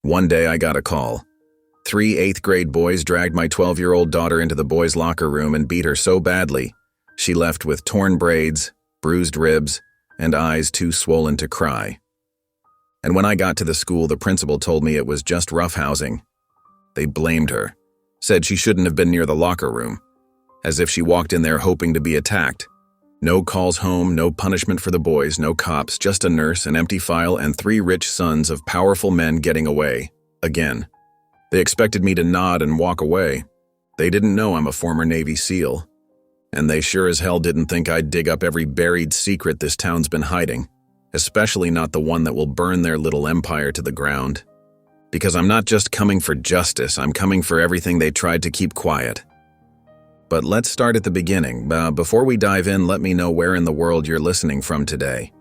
One day I got a call. 3 8th-grade boys dragged my 12-year-old daughter into the boys' locker room and beat her so badly, she left with torn braids, bruised ribs, and eyes too swollen to cry. And when I got to the school, the principal told me it was just roughhousing. They blamed her, said she shouldn't have been near the locker room, as if she walked in there hoping to be attacked. No calls home, no punishment for the boys, no cops, just a nurse, an empty file, and 3 rich sons of powerful men getting away. Again. They expected me to nod and walk away. They didn't know I'm a former Navy SEAL. And they sure as hell didn't think I'd dig up every buried secret this town's been hiding, especially not the one that will burn their little empire to the ground. Because I'm not just coming for justice, I'm coming for everything they tried to keep quiet. But let's start at the beginning. Before we dive in, let me know where in the world you're listening from today.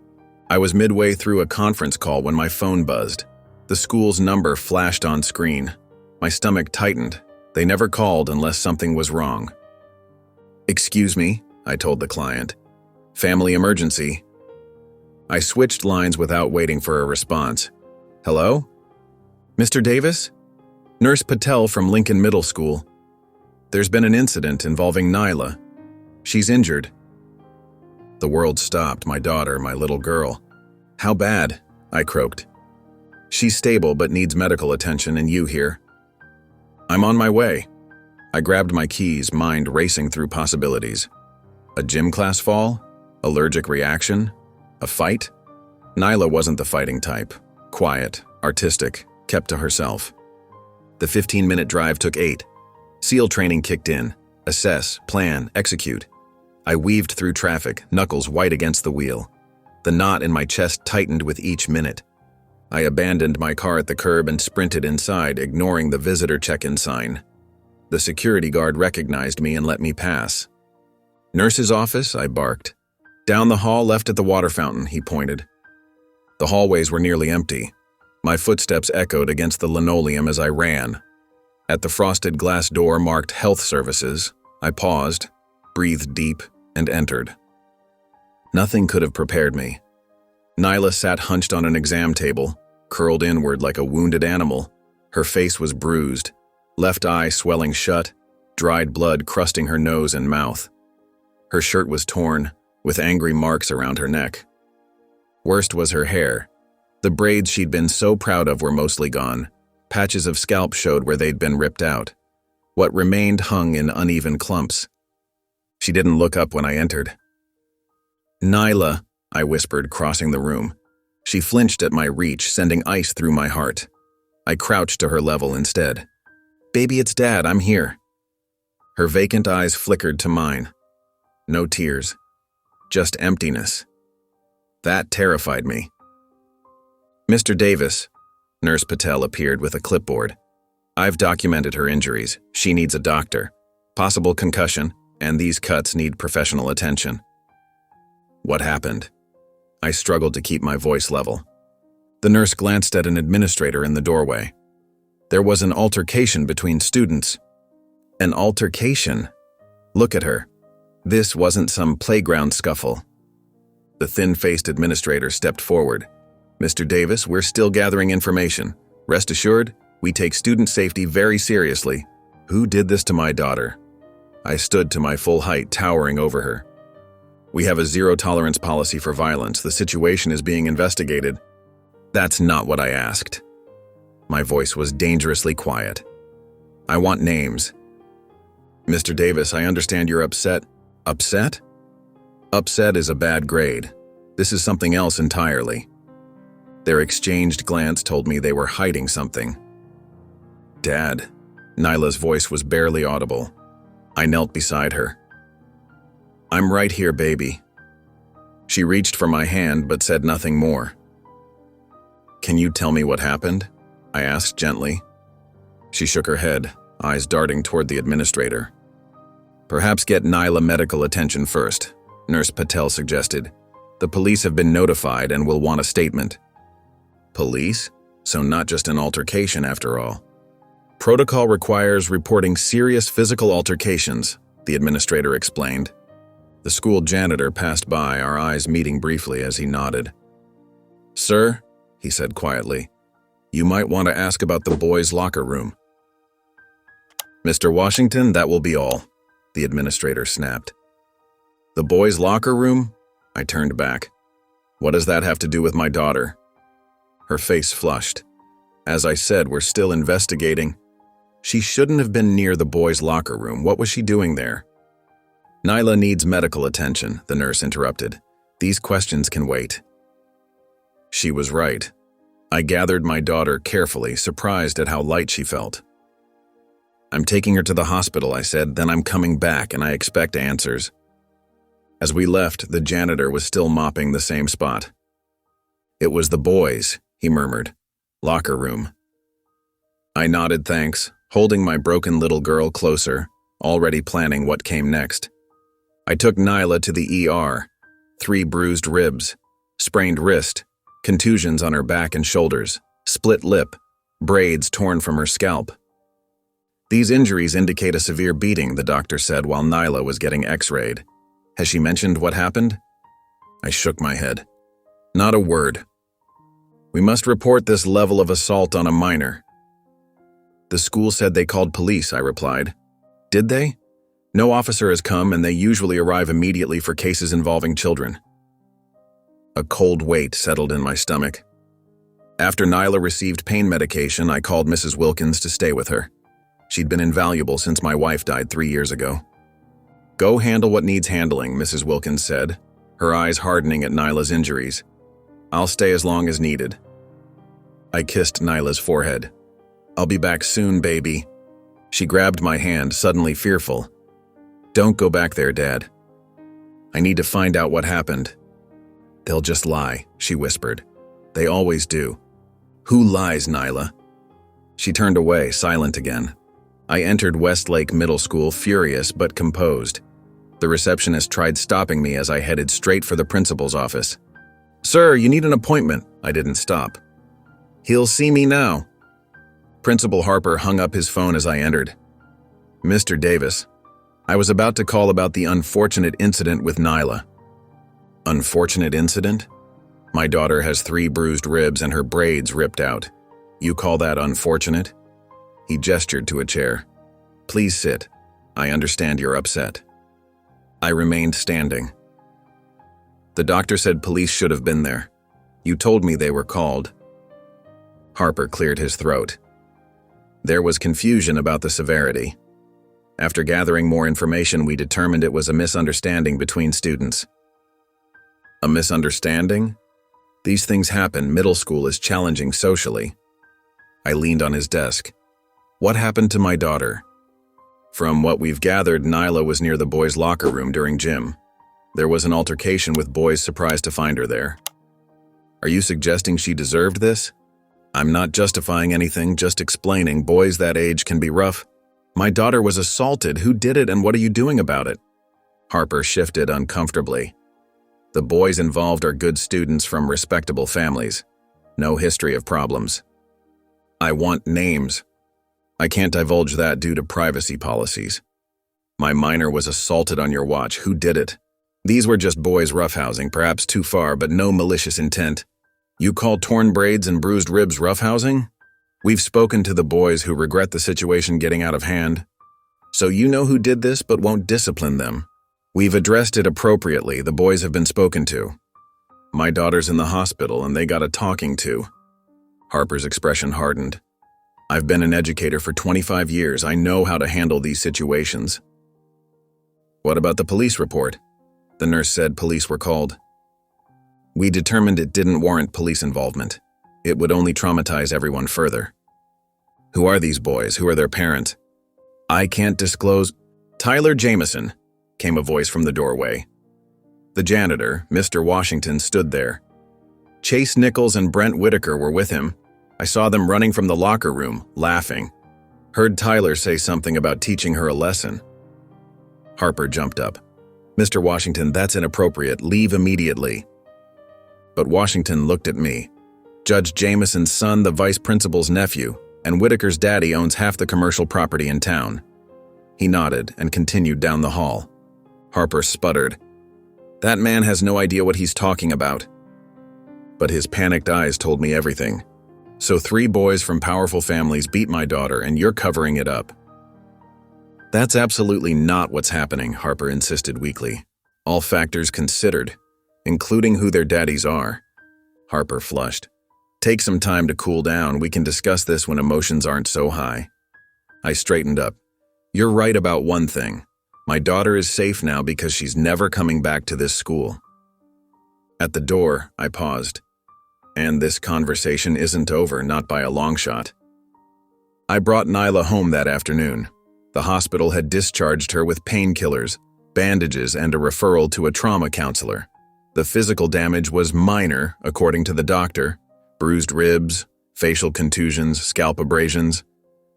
I was midway through a conference call when my phone buzzed. The school's number flashed on screen. My stomach tightened. They never called unless something was wrong. "Excuse me," I told the client. "Family emergency." I switched lines without waiting for a response. "Hello? Mr. Davis? Nurse Patel from Lincoln Middle School. There's been an incident involving Nyla. She's injured." The world stopped. My daughter, my little girl. "How bad?" I croaked. "She's stable but needs medical attention, and you here." "I'm on my way." I grabbed my keys, mind racing through possibilities. A gym class fall? Allergic reaction? A fight? Nyla wasn't the fighting type. Quiet, artistic, kept to herself. The 15-minute drive took 8. SEAL training kicked in. Assess, plan, execute. I weaved through traffic, knuckles white against the wheel. The knot in my chest tightened with each minute. I abandoned my car at the curb and sprinted inside, ignoring the visitor check-in sign. The security guard recognized me and let me pass. "Nurse's office?" I barked. "Down the hall, left at the water fountain," he pointed. The hallways were nearly empty. My footsteps echoed against the linoleum as I ran. At the frosted glass door marked Health Services, I paused, breathed deep, and entered. Nothing could have prepared me. Nyla sat hunched on an exam table, curled inward like a wounded animal. Her face was bruised, left eye swelling shut, dried blood crusting her nose and mouth. Her shirt was torn, with angry marks around her neck. Worst was her hair. The braids she'd been so proud of were mostly gone. Patches of scalp showed where they'd been ripped out. What remained hung in uneven clumps. She didn't look up when I entered. "Nyla," I whispered, crossing the room. She flinched at my reach, sending ice through my heart. I crouched to her level instead. "Baby, it's Dad, I'm here." Her vacant eyes flickered to mine. No tears, just emptiness. That terrified me. "Mr. Davis," Nurse Patel appeared with a clipboard. "I've documented her injuries. She needs a doctor. Possible concussion, and these cuts need professional attention." What happened? I struggled to keep my voice level. The nurse glanced at an administrator in the doorway. "There was an altercation between students." An altercation? Look at her. This wasn't some playground scuffle. The thin-faced administrator stepped forward. "Mr. Davis, we're still gathering information. Rest assured, we take student safety very seriously. Who did this to my daughter?" I stood to my full height, towering over her. "We have a zero-tolerance policy for violence. The situation is being investigated." That's not what I asked. My voice was dangerously quiet. "I want names." "Mr. Davis, I understand you're upset." "Upset?" "Upset is a bad grade. This is something else entirely." Their exchanged glance told me they were hiding something. "Dad." Nyla's voice was barely audible. I knelt beside her. "I'm right here, baby." She reached for my hand but said nothing more. "Can you tell me what happened?" I asked gently. She shook her head, eyes darting toward the administrator. "Perhaps get Nyla medical attention first," Nurse Patel suggested. "The police have been notified and will want a statement." Police? So not just an altercation after all. "Protocol requires reporting serious physical altercations," the administrator explained. The school janitor passed by, our eyes meeting briefly as he nodded. "Sir," he said quietly, You might want to ask about the boys' locker room. Mr. Washington, that will be all, the administrator snapped. The boys' locker room? I turned back. What does that have to do with my daughter? Her face flushed. As I said, we're still investigating. She shouldn't have been near the boys' locker room. What was she doing there? Nyla needs medical attention, the nurse interrupted. These questions can wait. She was right. I gathered my daughter carefully, surprised at how light she felt. I'm taking her to the hospital, I said, then I'm coming back and I expect answers. As we left, the janitor was still mopping the same spot. It was the boys, he murmured. Locker room. I nodded thanks, holding my broken little girl closer, already planning what came next. I took Nyla to the ER. 3 bruised ribs, sprained wrist, contusions on her back and shoulders, split lip, braids torn from her scalp. These injuries indicate a severe beating, the doctor said while Nyla was getting x-rayed. Has she mentioned what happened? I shook my head. Not a word. We must report this level of assault on a minor. The school said they called police, I replied. Did they? No officer has come and they usually arrive immediately for cases involving children. A cold weight settled in my stomach. After Nyla received pain medication, I called Mrs. Wilkins to stay with her. She'd been invaluable since my wife died 3 years ago. Go handle what needs handling, Mrs. Wilkins said, her eyes hardening at Nyla's injuries. I'll stay as long as needed. I kissed Nyla's forehead. I'll be back soon, baby. She grabbed my hand, suddenly fearful. Don't go back there, Dad. I need to find out what happened. They'll just lie, she whispered. They always do. Who lies, Nyla? She turned away, silent again. I entered Westlake Middle School furious but composed. The receptionist tried stopping me as I headed straight for the principal's office. Sir, you need an appointment. I didn't stop. He'll see me now. Principal Harper hung up his phone as I entered. Mr. Davis, I was about to call about the unfortunate incident with Nyla. Unfortunate incident? My daughter has 3 bruised ribs and her braids ripped out. You call that unfortunate? He gestured to a chair. Please sit. I understand you're upset. I remained standing. The doctor said police should have been there. You told me they were called. Harper cleared his throat. There was confusion about the severity. After gathering more information, we determined it was a misunderstanding between students. A misunderstanding? These things happen. Middle school is challenging socially. I leaned on his desk. What happened to my daughter? From what we've gathered, Nyla was near the boys' locker room during gym. There was an altercation with boys surprised to find her there. Are you suggesting she deserved this? I'm not justifying anything, just explaining boys that age can be rough. My daughter was assaulted. Who did it and what are you doing about it? Harper shifted uncomfortably. The boys involved are good students from respectable families. No history of problems. I want names. I can't divulge that due to privacy policies. My minor was assaulted on your watch. Who did it? These were just boys roughhousing, perhaps too far, but no malicious intent. You call torn braids and bruised ribs roughhousing? We've spoken to the boys who regret the situation getting out of hand. So you know who did this but won't discipline them. We've addressed it appropriately. The boys have been spoken to. My daughter's in the hospital and they got a talking to. Harper's expression hardened. I've been an educator for 25 years. I know how to handle these situations. What about the police report? The nurse said police were called. We determined it didn't warrant police involvement. It would only traumatize everyone further. Who are these boys? Who are their parents? I can't disclose. Tyler Jameson, came a voice from the doorway. The janitor, Mr. Washington, stood there. Chase Nichols and Brent Whitaker were with him. I saw them running from the locker room, laughing. Heard Tyler say something about teaching her a lesson. Harper jumped up. Mr. Washington, that's inappropriate. Leave immediately. But Washington looked at me. Judge Jameson's son, the vice principal's nephew, and Whitaker's daddy owns half the commercial property in town. He nodded and continued down the hall. Harper sputtered. That man has no idea what he's talking about. But his panicked eyes told me everything. So 3 boys from powerful families beat my daughter and you're covering it up. That's absolutely not what's happening, Harper insisted weakly. All factors considered, including who their daddies are. Harper flushed. Take some time to cool down. We can discuss this when emotions aren't so high. I straightened up. You're right about one thing. My daughter is safe now because she's never coming back to this school. At the door, I paused. And this conversation isn't over, not by a long shot. I brought Nyla home that afternoon. The hospital had discharged her with painkillers, bandages, and a referral to a trauma counselor. The physical damage was minor, according to the doctor. Bruised ribs, facial contusions, scalp abrasions.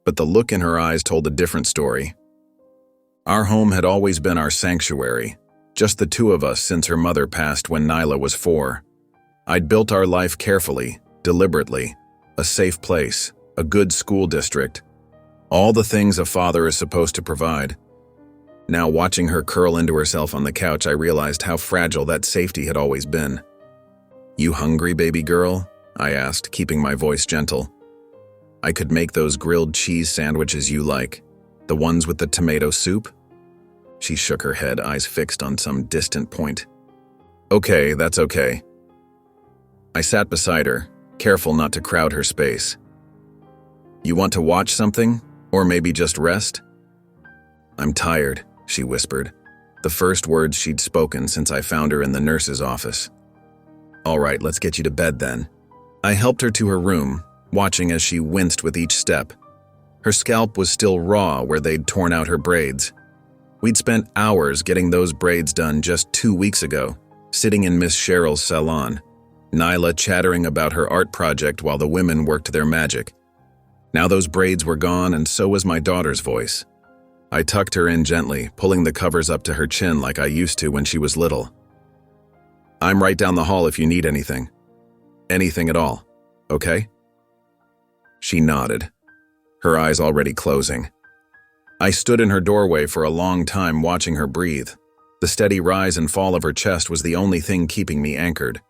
But the look in her eyes told a different story. Our home had always been our sanctuary, just the 2 of us since her mother passed when Nyla was 4. I'd built our life carefully, deliberately, a safe place, a good school district, all the things a father is supposed to provide. Now, watching her curl into herself on the couch, I realized how fragile that safety had always been. You hungry, baby girl? I asked, keeping my voice gentle. I could make those grilled cheese sandwiches you like, the ones with the tomato soup. She shook her head, eyes fixed on some distant point. Okay, that's okay. I sat beside her, careful not to crowd her space. You want to watch something? Or maybe just rest? I'm tired, she whispered, the first words she'd spoken since I found her in the nurse's office. All right, let's get you to bed then. I helped her to her room, watching as she winced with each step. Her scalp was still raw where they'd torn out her braids. We'd spent hours getting those braids done just 2 weeks ago, sitting in Miss Cheryl's salon, Nyla chattering about her art project while the women worked their magic. Now those braids were gone, and so was my daughter's voice. I tucked her in gently, pulling the covers up to her chin like I used to when she was little. I'm right down the hall if you need anything. Anything at all, okay? She nodded, her eyes already closing. I stood in her doorway for a long time watching her breathe. The steady rise and fall of her chest was the only thing keeping me anchored.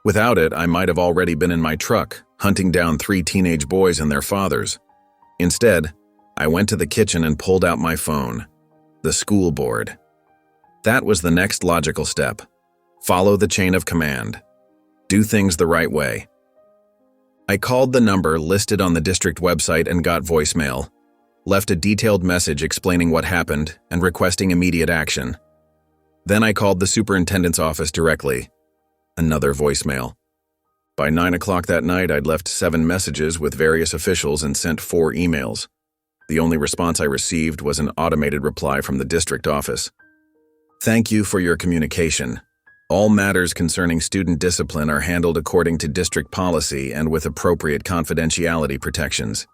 Without it, I might have already been in my truck, hunting down 3 teenage boys and their fathers. Instead, I went to the kitchen and pulled out my phone. The school board. That was the next logical step. Follow the chain of command. Do things the right way. I called the number listed on the district website and got voicemail. Left a detailed message explaining what happened and requesting immediate action. Then I called the superintendent's office directly. Another voicemail. By 9 o'clock that night, I'd left 7 messages with various officials and sent 4 emails. The only response I received was an automated reply from the district office. Thank you for your communication. All matters concerning student discipline are handled according to district policy and with appropriate confidentiality protections.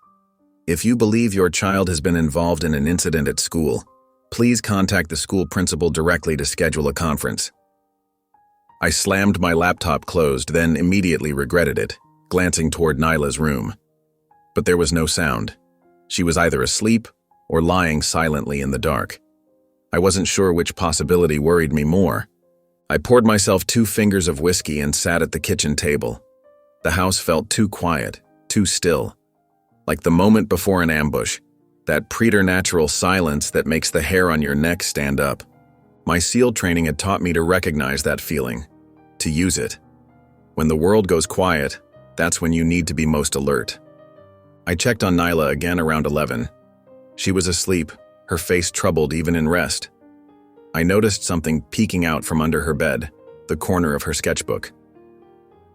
If you believe your child has been involved in an incident at school, please contact the school principal directly to schedule a conference. I slammed my laptop closed, then immediately regretted it, glancing toward Nyla's room. But there was no sound. She was either asleep or lying silently in the dark. I wasn't sure which possibility worried me more. I poured myself 2 fingers of whiskey and sat at the kitchen table. The house felt too quiet, too still. Like the moment before an ambush, that preternatural silence that makes the hair on your neck stand up. My SEAL training had taught me to recognize that feeling, to use it. When the world goes quiet, that's when you need to be most alert. I checked on Nyla again around 11. She was asleep, her face troubled even in rest. I noticed something peeking out from under her bed, the corner of her sketchbook.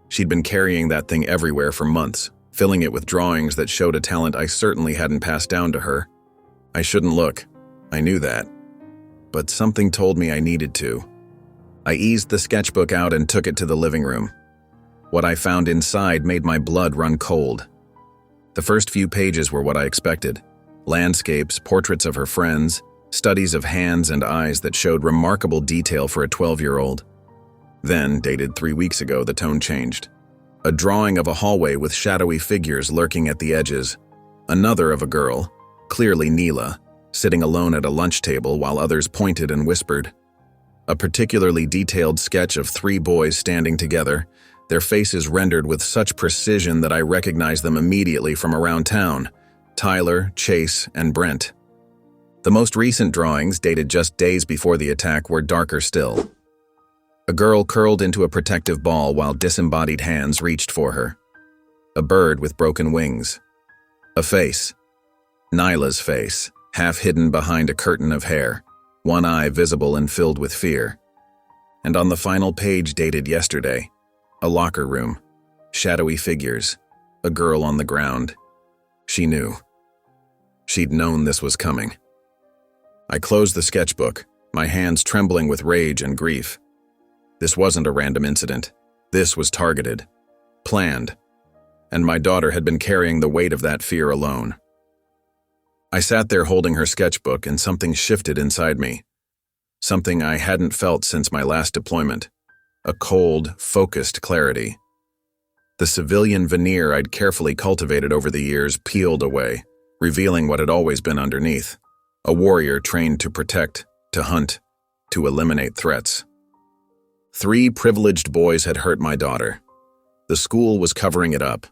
She'd been carrying that thing everywhere for months, filling it with drawings that showed a talent I certainly hadn't passed down to her. I shouldn't look. I knew that. But something told me I needed to. I eased the sketchbook out and took it to the living room. What I found inside made my blood run cold. The first few pages were what I expected. Landscapes, portraits of her friends, studies of hands and eyes that showed remarkable detail for a 12-year-old. Then, dated 3 weeks ago, the tone changed. A drawing of a hallway with shadowy figures lurking at the edges. Another of a girl, clearly Nyla, sitting alone at a lunch table while others pointed and whispered. A particularly detailed sketch of 3 boys standing together, their faces rendered with such precision that I recognized them immediately from around town: Tyler, Chase, and Brent. The most recent drawings, dated just days before the attack, were darker still. A girl curled into a protective ball while disembodied hands reached for her. A bird with broken wings. A face. Nyla's face, half hidden behind a curtain of hair, one eye visible and filled with fear. And on the final page, dated yesterday, a locker room, shadowy figures, a girl on the ground. She knew. She'd known this was coming. I closed the sketchbook, my hands trembling with rage and grief. This wasn't a random incident. This was targeted, planned, and my daughter had been carrying the weight of that fear alone. I sat there holding her sketchbook, and something shifted inside me. Something I hadn't felt since my last deployment. A cold, focused clarity. The civilian veneer I'd carefully cultivated over the years peeled away, revealing what had always been underneath. A warrior trained to protect, to hunt, to eliminate threats. 3 privileged boys had hurt my daughter. The school was covering it up.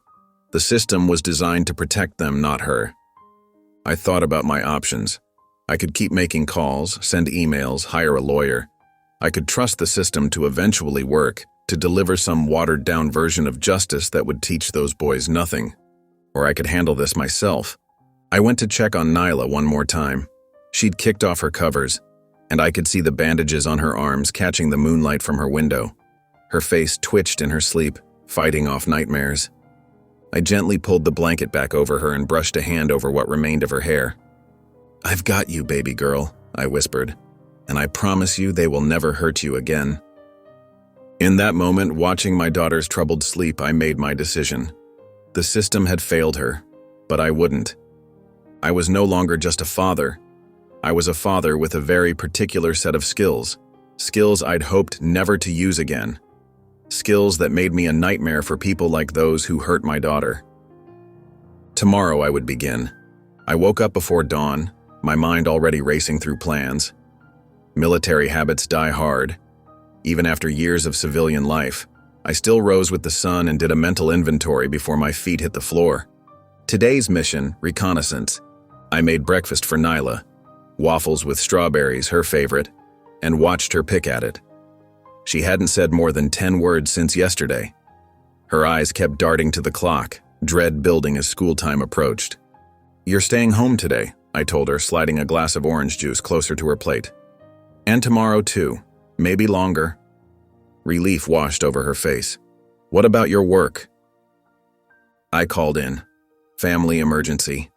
The system was designed to protect them, not her. I thought about my options. I could keep making calls, send emails, hire a lawyer. I could trust the system to eventually work, to deliver some watered-down version of justice that would teach those boys nothing. Or I could handle this myself. I went to check on Nyla one more time. She'd kicked off her covers, and I could see the bandages on her arms catching the moonlight from her window. Her face twitched in her sleep, fighting off nightmares. I gently pulled the blanket back over her and brushed a hand over what remained of her hair. "I've got you, baby girl," I whispered, "and I promise you they will never hurt you again." In that moment, watching my daughter's troubled sleep, I made my decision. The system had failed her, but I wouldn't. I was no longer just a father. I was a father with a very particular set of skills. Skills I'd hoped never to use again. Skills that made me a nightmare for people like those who hurt my daughter. Tomorrow I would begin. I woke up before dawn, my mind already racing through plans. Military habits die hard. Even after years of civilian life, I still rose with the sun and did a mental inventory before my feet hit the floor. Today's mission, reconnaissance. I made breakfast for Nyla, waffles with strawberries, her favorite, and watched her pick at it. She hadn't said more than 10 words since yesterday. Her eyes kept darting to the clock, dread building as school time approached. "You're staying home today," I told her, sliding a glass of orange juice closer to her plate. "And tomorrow too, maybe longer." Relief washed over her face. "What about your work?" I called in. Family emergency.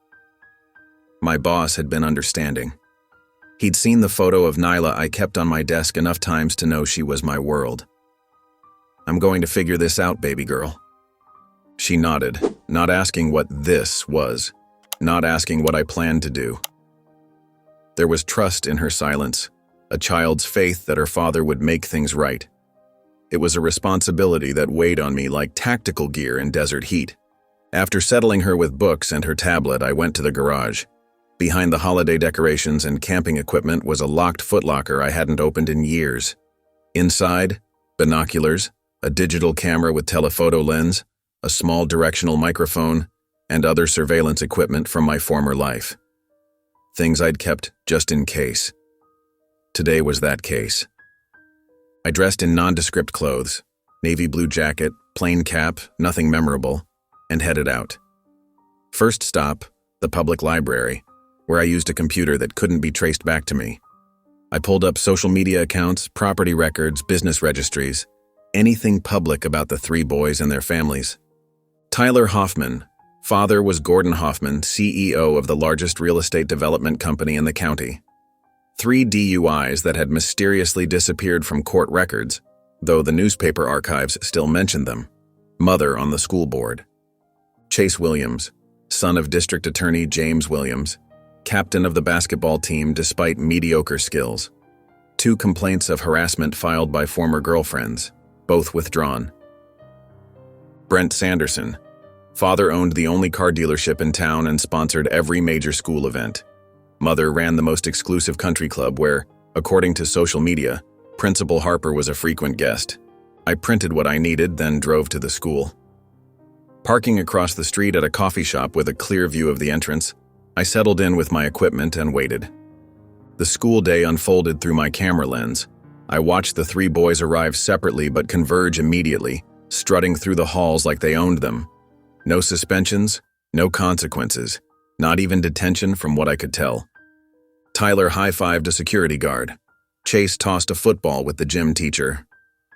My boss had been understanding. He'd seen the photo of Nyla I kept on my desk enough times to know she was my world. "I'm going to figure this out, baby girl." She nodded, not asking what this was, not asking what I planned to do. There was trust in her silence, a child's faith that her father would make things right. It was a responsibility that weighed on me like tactical gear in desert heat. After settling her with books and her tablet, I went to the garage. Behind the holiday decorations and camping equipment was a locked footlocker I hadn't opened in years. Inside, binoculars, a digital camera with telephoto lens, a small directional microphone, and other surveillance equipment from my former life. Things I'd kept just in case. Today was that case. I dressed in nondescript clothes, navy blue jacket, plain cap, nothing memorable, and headed out. First stop, the public library, where I used a computer that couldn't be traced back to me. I pulled up social media accounts, property records, business registries, anything public about the 3 boys and their families. Tyler Hoffman, father was Gordon Hoffman, CEO of the largest real estate development company in the county. 3 DUIs that had mysteriously disappeared from court records, though the newspaper archives still mentioned them. Mother on the school board. Chase Williams, son of District Attorney James Williams, captain of the basketball team despite mediocre skills. 2 complaints of harassment filed by former girlfriends, both withdrawn. Brent Sanderson, father owned the only car dealership in town and sponsored every major school event. Mother ran the most exclusive country club where, according to social media, Principal Harper was a frequent guest. I printed what I needed, then drove to the school. Parking across the street at a coffee shop with a clear view of the entrance, I settled in with my equipment and waited. The school day unfolded through my camera lens. I watched the 3 boys arrive separately but converge immediately, strutting through the halls like they owned them. No suspensions, no consequences, not even detention from what I could tell. Tyler high-fived a security guard. Chase tossed a football with the gym teacher.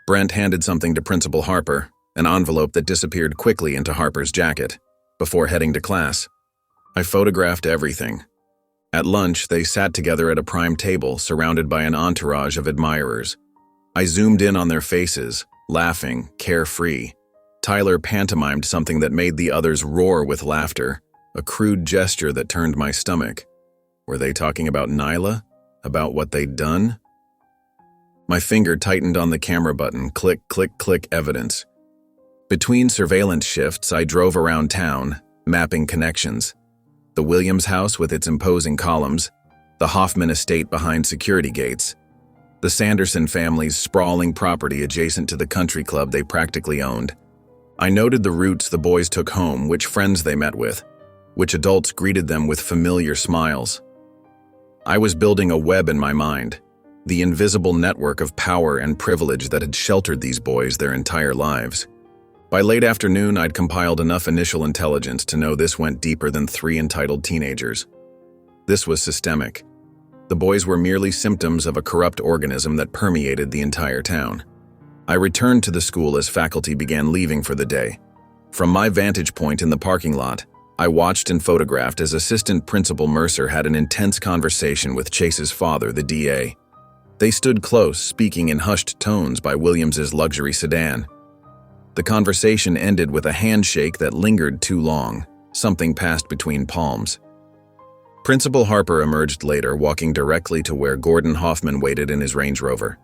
Brent handed something to Principal Harper, an envelope that disappeared quickly into Harper's jacket, before heading to class. I photographed everything. At lunch, they sat together at a prime table, surrounded by an entourage of admirers. I zoomed in on their faces, laughing, carefree. Tyler pantomimed something that made the others roar with laughter, a crude gesture that turned my stomach. Were they talking about Nyla? About what they'd done? My finger tightened on the camera button, click, click, click, evidence. Between surveillance shifts, I drove around town, mapping connections. The Williams house with its imposing columns, the Hoffman estate behind security gates, the Sanderson family's sprawling property adjacent to the country club they practically owned. I noted the routes the boys took home, which friends they met with, which adults greeted them with familiar smiles. I was building a web in my mind, the invisible network of power and privilege that had sheltered these boys their entire lives. By late afternoon, I'd compiled enough initial intelligence to know this went deeper than 3 entitled teenagers. This was systemic. The boys were merely symptoms of a corrupt organism that permeated the entire town. I returned to the school as faculty began leaving for the day. From my vantage point in the parking lot, I watched and photographed as Assistant Principal Mercer had an intense conversation with Chase's father, the DA. They stood close, speaking in hushed tones by Williams's luxury sedan. The conversation ended with a handshake that lingered too long. Something passed between palms. Principal Harper emerged later, walking directly to where Gordon Hoffman waited in his Range Rover.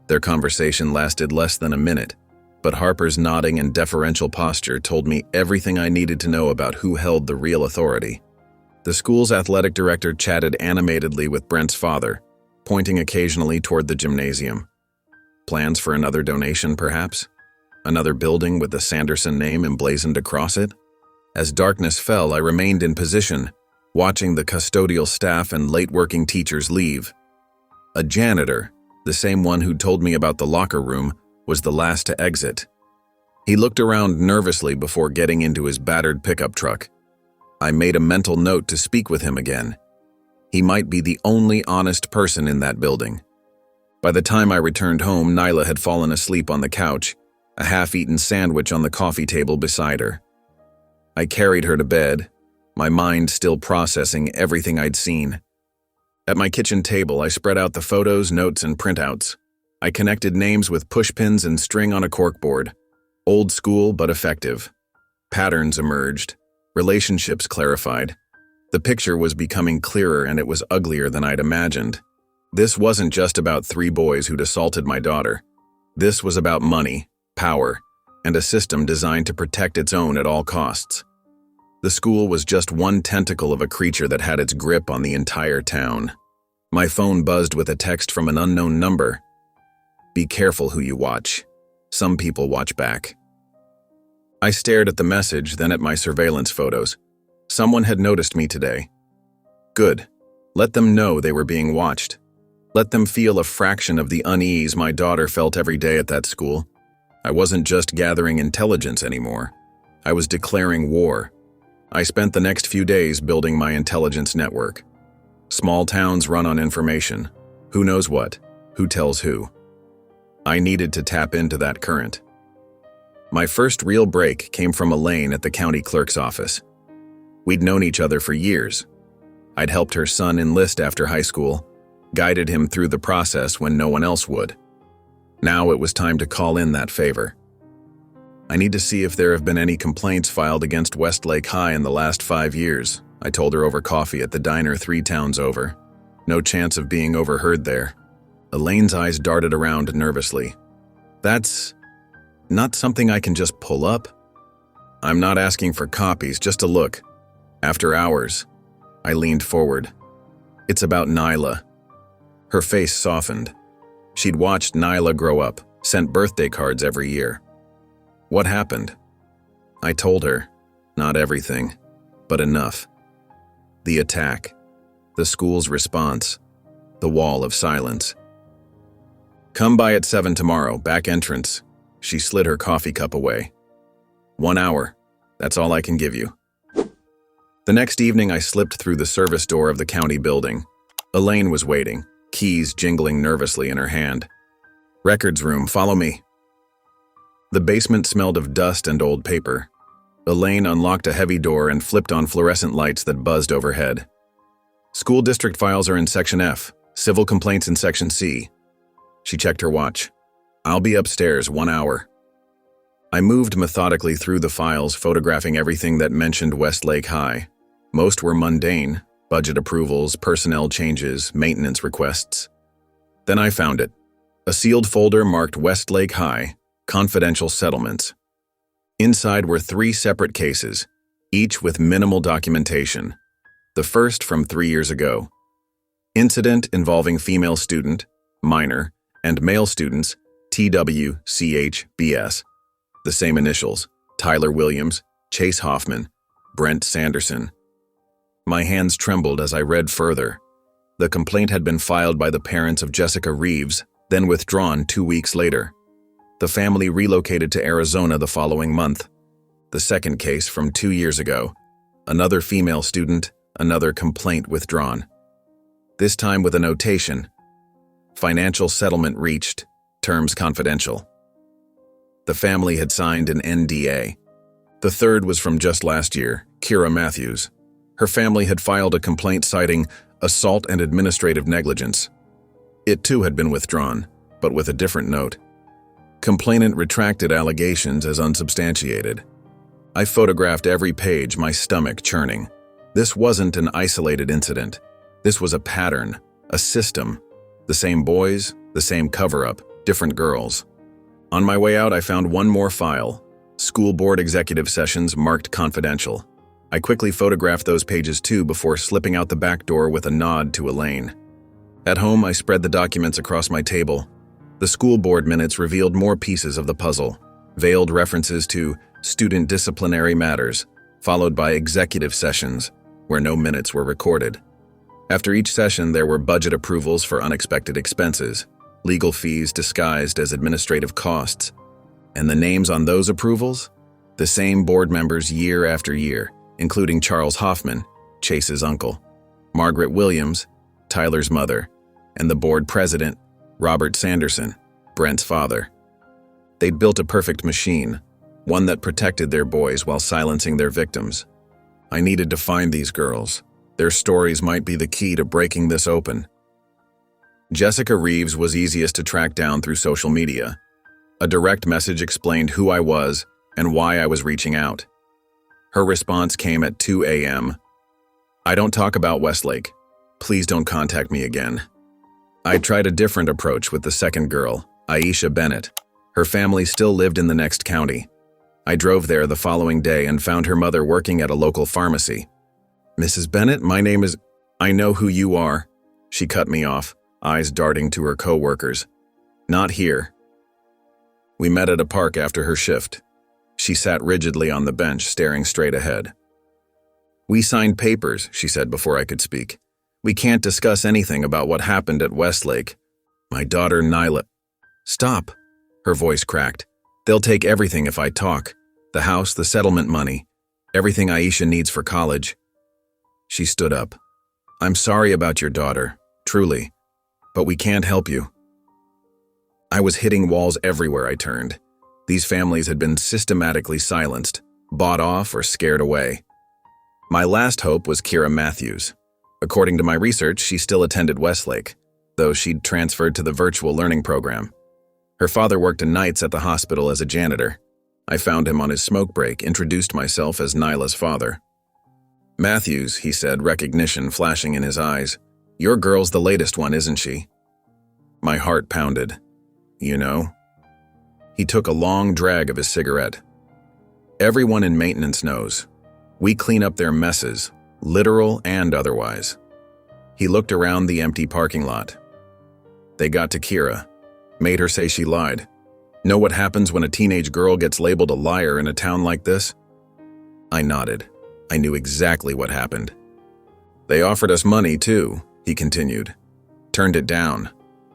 Their conversation lasted less than a minute, but Harper's nodding and deferential posture told me everything I needed to know about who held the real authority. The school's athletic director chatted animatedly with Brent's father, pointing occasionally toward the gymnasium. Plans for another donation, perhaps? Another building with the Sanderson name emblazoned across it? As darkness fell, I remained in position, watching the custodial staff and late-working teachers leave. A janitor, the same one who'd told me about the locker room, was the last to exit. He looked around nervously before getting into his battered pickup truck. I made a mental note to speak with him again. He might be the only honest person in that building. By the time I returned home, Nyla had fallen asleep on the couch, a half-eaten sandwich on the coffee table beside her. I carried her to bed, my mind still processing everything I'd seen. At my kitchen table, I spread out the photos, notes, and printouts. I connected names with pushpins and string on a corkboard. Old school but effective. Patterns emerged. Relationships clarified. The picture was becoming clearer, and it was uglier than I'd imagined. This wasn't just about 3 boys who'd assaulted my daughter. This was about money, power, and a system designed to protect its own at all costs. The school was just one tentacle of a creature that had its grip on the entire town. My phone buzzed with a text from an unknown number. Be careful who you watch. Some people watch back. I stared at the message, then at my surveillance photos. Someone had noticed me today. Good. Let them know they were being watched. Let them feel a fraction of the unease my daughter felt every day at that school. I wasn't just gathering intelligence anymore. I was declaring war. I spent the next few days building my intelligence network. Small towns run on information. Who knows what? Who tells who? I needed to tap into that current. My first real break came from Elaine at the county clerk's office. We'd known each other for years. I'd helped her son enlist after high school, guided him through the process when no one else would. Now it was time to call in that favor. I need to see if there have been any complaints filed against Westlake High in the last 5 years, I told her over coffee at the diner 3 towns over. No chance of being overheard there. Elaine's eyes darted around nervously. That's not something I can just pull up. I'm not asking for copies, just a look. After hours, I leaned forward. It's about Nyla. Her face softened. She'd watched Nyla grow up, sent birthday cards every year. What happened? I told her, not everything, but enough. The attack, the school's response, the wall of silence. Come by at 7 tomorrow, back entrance. She slid her coffee cup away. 1 hour, that's all I can give you. The next evening I slipped through the service door of the county building. Elaine was waiting, keys jingling nervously in her hand. Records room, follow me. The basement smelled of dust and old paper. Elaine unlocked a heavy door and flipped on fluorescent lights that buzzed overhead. School district files are in Section F, civil complaints in Section C. She checked her watch. I'll be upstairs 1 hour. I moved methodically through the files, photographing everything that mentioned Westlake High. Most were mundane, budget approvals, personnel changes, maintenance requests. Then I found it. A sealed folder marked Westlake High, confidential settlements. Inside were 3 separate cases, each with minimal documentation. The first from 3 years ago. Incident involving female student, minor, and male students, TW, CH, BS. The same initials, Tyler Williams, Chase Hoffman, Brent Sanderson. My hands trembled as I read further. The complaint had been filed by the parents of Jessica Reeves, then withdrawn 2 weeks later. The family relocated to Arizona the following month. The second case from 2 years ago. Another female student, another complaint withdrawn. This time with a notation. Financial settlement reached, terms confidential. The family had signed an NDA. The third was from just last year, Kira Matthews. Her family had filed a complaint citing assault and administrative negligence. It too had been withdrawn, but with a different note. Complainant retracted allegations as unsubstantiated. I photographed every page, my stomach churning. This wasn't an isolated incident. This was a pattern, a system. The same boys, the same cover-up, different girls. On my way out, I found one more file. School board executive sessions marked confidential. I quickly photographed those pages too before slipping out the back door with a nod to Elaine. At home, I spread the documents across my table. The school board minutes revealed more pieces of the puzzle, veiled references to student disciplinary matters, followed by executive sessions, where no minutes were recorded. After each session, there were budget approvals for unexpected expenses, legal fees disguised as administrative costs. And the names on those approvals? The same board members year after year, including Charles Hoffman, Chase's uncle, Margaret Williams, Tyler's mother, and the board president, Robert Sanderson, Brent's father. They'd built a perfect machine, one that protected their boys while silencing their victims. I needed to find these girls. Their stories might be the key to breaking this open. Jessica Reeves was easiest to track down through social media. A direct message explained who I was and why I was reaching out. Her response came at 2 a.m. I don't talk about Westlake. Please don't contact me again. I tried a different approach with the second girl, Aisha Bennett. Her family still lived in the next county. I drove there the following day and found her mother working at a local pharmacy. Mrs. Bennett, my name is... I know who you are. She cut me off, eyes darting to her co-workers. Not here. We met at a park after her shift. She sat rigidly on the bench, staring straight ahead. We signed papers, she said before I could speak. We can't discuss anything about what happened at Westlake. My daughter Nyla... Stop, her voice cracked. They'll take everything if I talk. The house, the settlement money, everything Aisha needs for college. She stood up. I'm sorry about your daughter, truly, but we can't help you. I was hitting walls everywhere I turned. These families had been systematically silenced, bought off, or scared away. My last hope was Kira Matthews. According to my research, she still attended Westlake, though she'd transferred to the virtual learning program. Her father worked nights at the hospital as a janitor. I found him on his smoke break, introduced myself as Nyla's father. Matthews, he said, recognition flashing in his eyes. Your girl's the latest one, isn't she? My heart pounded. You know? He took a long drag of his cigarette. Everyone in maintenance knows. We clean up their messes, literal and otherwise. He looked around the empty parking lot. They got to Kira, made her say she lied. Know what happens when a teenage girl gets labeled a liar in a town like this? I nodded. I knew exactly what happened. They offered us money, too, he continued. Turned it down.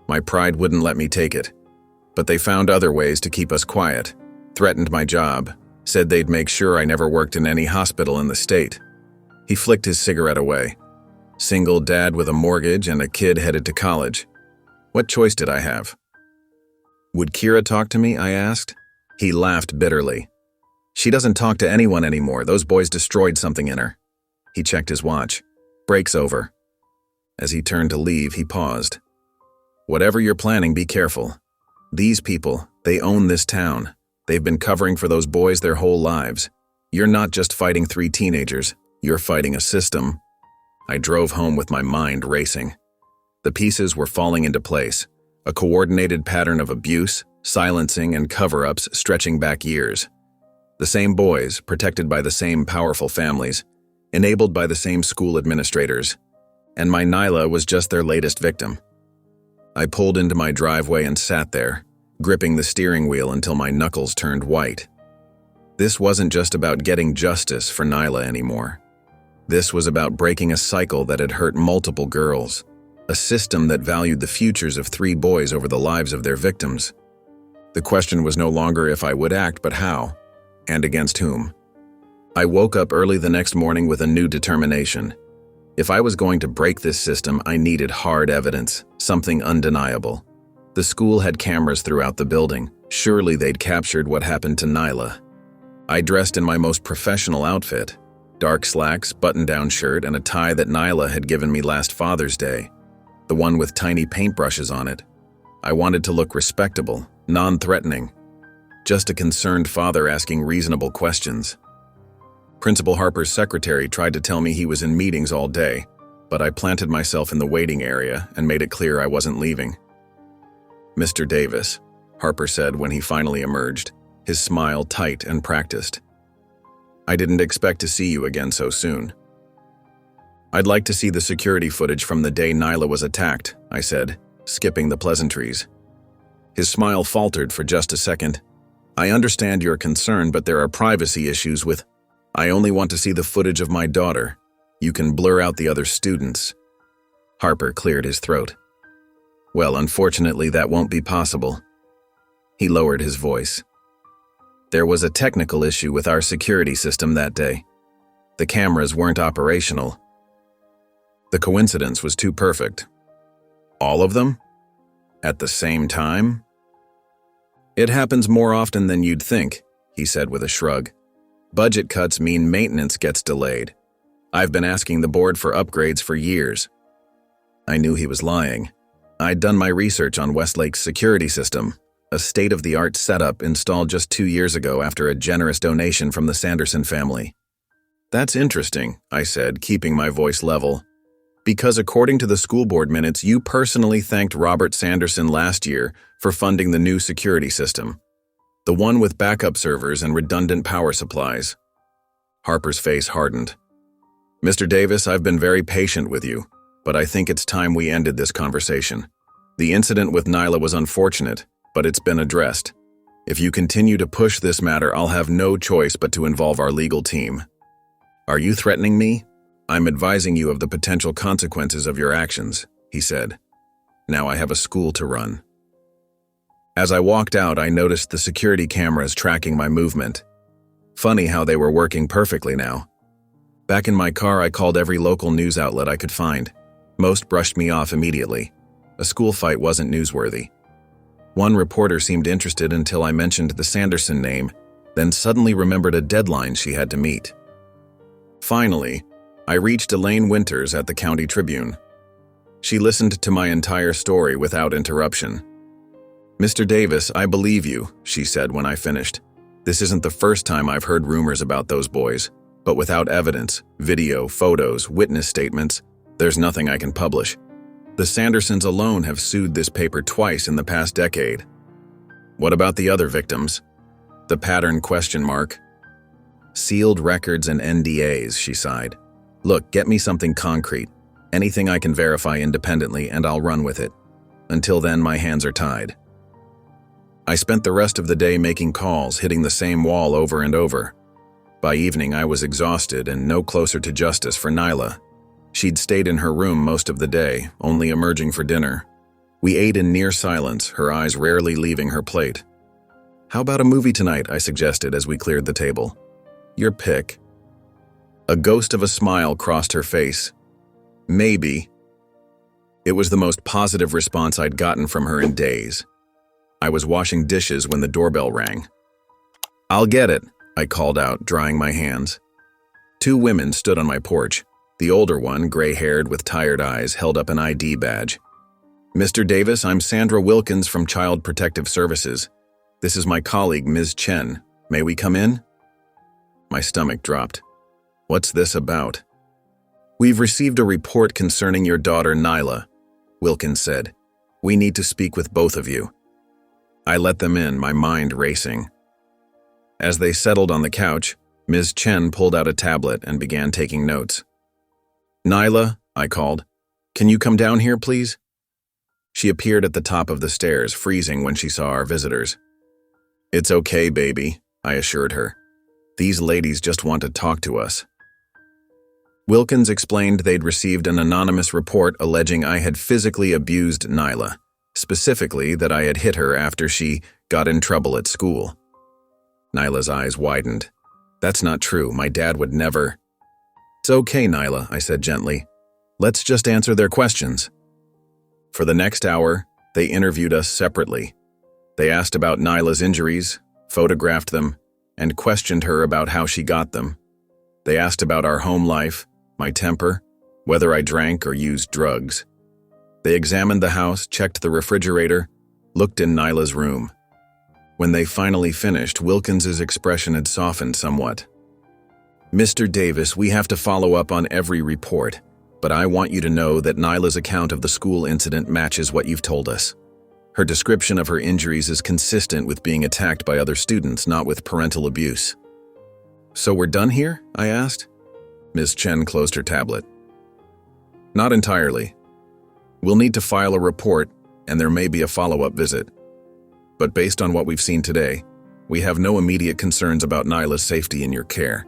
My pride wouldn't let me take it. But they found other ways to keep us quiet, threatened my job, said they'd make sure I never worked in any hospital in the state. He flicked his cigarette away. Single dad with a mortgage and a kid headed to college. What choice did I have? Would Kira talk to me? I asked. He laughed bitterly. She doesn't talk to anyone anymore. Those boys destroyed something in her. He checked his watch. Break's over. As he turned to leave, he paused. Whatever you're planning, be careful. These people, they own this town. They've been covering for those boys their whole lives. You're not just fighting 3 teenagers. You're fighting a system. I drove home with my mind racing. The pieces were falling into place. A coordinated pattern of abuse, silencing, and cover-ups stretching back years. The same boys, protected by the same powerful families, enabled by the same school administrators. And my Nyla was just their latest victim. I pulled into my driveway and sat there, gripping the steering wheel until my knuckles turned white. This wasn't just about getting justice for Nyla anymore. This was about breaking a cycle that had hurt multiple girls. A system that valued the futures of 3 boys over the lives of their victims. The question was no longer if I would act, but how, and against whom. I woke up early the next morning with a new determination. If I was going to break this system, I needed hard evidence, something undeniable. The school had cameras throughout the building. Surely they'd captured what happened to Nyla. I dressed in my most professional outfit, dark slacks, button-down shirt, and a tie that Nyla had given me last Father's Day. The one with tiny paintbrushes on it. I wanted to look respectable, non-threatening. Just a concerned father asking reasonable questions. Principal Harper's secretary tried to tell me he was in meetings all day, but I planted myself in the waiting area and made it clear I wasn't leaving. Mr. Davis, Harper said when he finally emerged, his smile tight and practiced. I didn't expect to see you again so soon. I'd like to see the security footage from the day Nyla was attacked, I said, skipping the pleasantries. His smile faltered for just a second. I understand your concern, but there are privacy issues with... I only want to see the footage of my daughter. You can blur out the other students. Harper cleared his throat. Well, unfortunately, that won't be possible. He lowered his voice. There was a technical issue with our security system that day. The cameras weren't operational. The coincidence was too perfect. All of them? At the same time? It happens more often than you'd think, he said with a shrug. Budget cuts mean maintenance gets delayed. I've been asking the board for upgrades for years. I knew he was lying. I'd done my research on Westlake's security system, a state-of-the-art setup installed just 2 years ago after a generous donation from the Sanderson family. That's interesting, I said, keeping my voice level. Because according to the school board minutes, you personally thanked Robert Sanderson last year for funding the new security system, the one with backup servers and redundant power supplies. Harper's face hardened. Mr. Davis, I've been very patient with you, but I think it's time we ended this conversation. The incident with Nyla was unfortunate, but it's been addressed. If you continue to push this matter, I'll have no choice but to involve our legal team. Are you threatening me? I'm advising you of the potential consequences of your actions, he said. Now I have a school to run. As I walked out, I noticed the security cameras tracking my movement. Funny how they were working perfectly now. Back in my car, I called every local news outlet I could find. Most brushed me off immediately. A school fight wasn't newsworthy. One reporter seemed interested until I mentioned the Sanderson name, then suddenly remembered a deadline she had to meet. Finally, I reached Elaine Winters at the County Tribune. She listened to my entire story without interruption. Mr. Davis, I believe you, she said when I finished. This isn't the first time I've heard rumors about those boys, but without evidence, video, photos, witness statements, there's nothing I can publish. The Sandersons alone have sued this paper twice in the past decade. What about the other victims? The pattern ? Sealed records and NDAs, she sighed. Look, get me something concrete, anything I can verify independently, and I'll run with it. Until then, my hands are tied. I spent the rest of the day making calls, hitting the same wall over and over. By evening, I was exhausted and no closer to justice for Nyla. She'd stayed in her room most of the day, only emerging for dinner. We ate in near silence, her eyes rarely leaving her plate. "How about a movie tonight?" I suggested as we cleared the table. "Your pick." A ghost of a smile crossed her face. "Maybe." It was the most positive response I'd gotten from her in days. I was washing dishes when the doorbell rang. "I'll get it," I called out, drying my hands. Two women stood on my porch. The older one, gray-haired with tired eyes, held up an ID badge. "Mr. Davis, I'm Sandra Wilkins from Child Protective Services. This is my colleague, Ms. Chen. May we come in?" My stomach dropped. "What's this about?" "We've received a report concerning your daughter, Nyla," Wilkins said. "We need to speak with both of you." I let them in, my mind racing. As they settled on the couch, Ms. Chen pulled out a tablet and began taking notes. "Nyla," I called, "can you come down here, please?" She appeared at the top of the stairs, freezing when she saw our visitors. "It's okay, baby," I assured her. "These ladies just want to talk to us." Wilkins explained they'd received an anonymous report alleging I had physically abused Nyla, specifically that I had hit her after she got in trouble at school. Nyla's eyes widened. "That's not true. My dad would never." "It's okay, Nyla," I said gently. "Let's just answer their questions." For the next hour, they interviewed us separately. They asked about Nyla's injuries, photographed them, and questioned her about how she got them. They asked about our home life, my temper, whether I drank or used drugs. They examined the house, checked the refrigerator, looked in Nyla's room. When they finally finished, Wilkins's expression had softened somewhat. "Mr. Davis, we have to follow up on every report, but I want you to know that Nyla's account of the school incident matches what you've told us. Her description of her injuries is consistent with being attacked by other students, not with parental abuse." "So we're done here?" I asked. Ms. Chen closed her tablet. "Not entirely. We'll need to file a report, and there may be a follow-up visit. But based on what we've seen today, we have no immediate concerns about Nyla's safety in your care."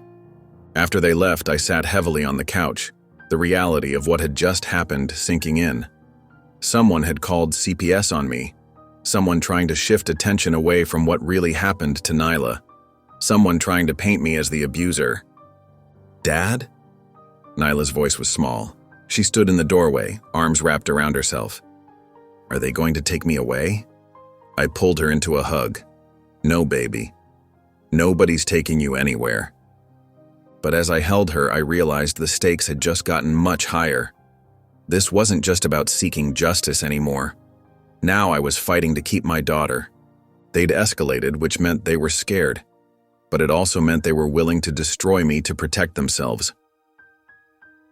After they left, I sat heavily on the couch, the reality of what had just happened sinking in. Someone had called CPS on me, someone trying to shift attention away from what really happened to Nyla, someone trying to paint me as the abuser. "Dad?" Nyla's voice was small. She stood in the doorway, arms wrapped around herself. "Are they going to take me away?" I pulled her into a hug. "No, baby. Nobody's taking you anywhere." But as I held her, I realized the stakes had just gotten much higher. This wasn't just about seeking justice anymore. Now I was fighting to keep my daughter. They'd escalated, which meant they were scared. But it also meant they were willing to destroy me to protect themselves.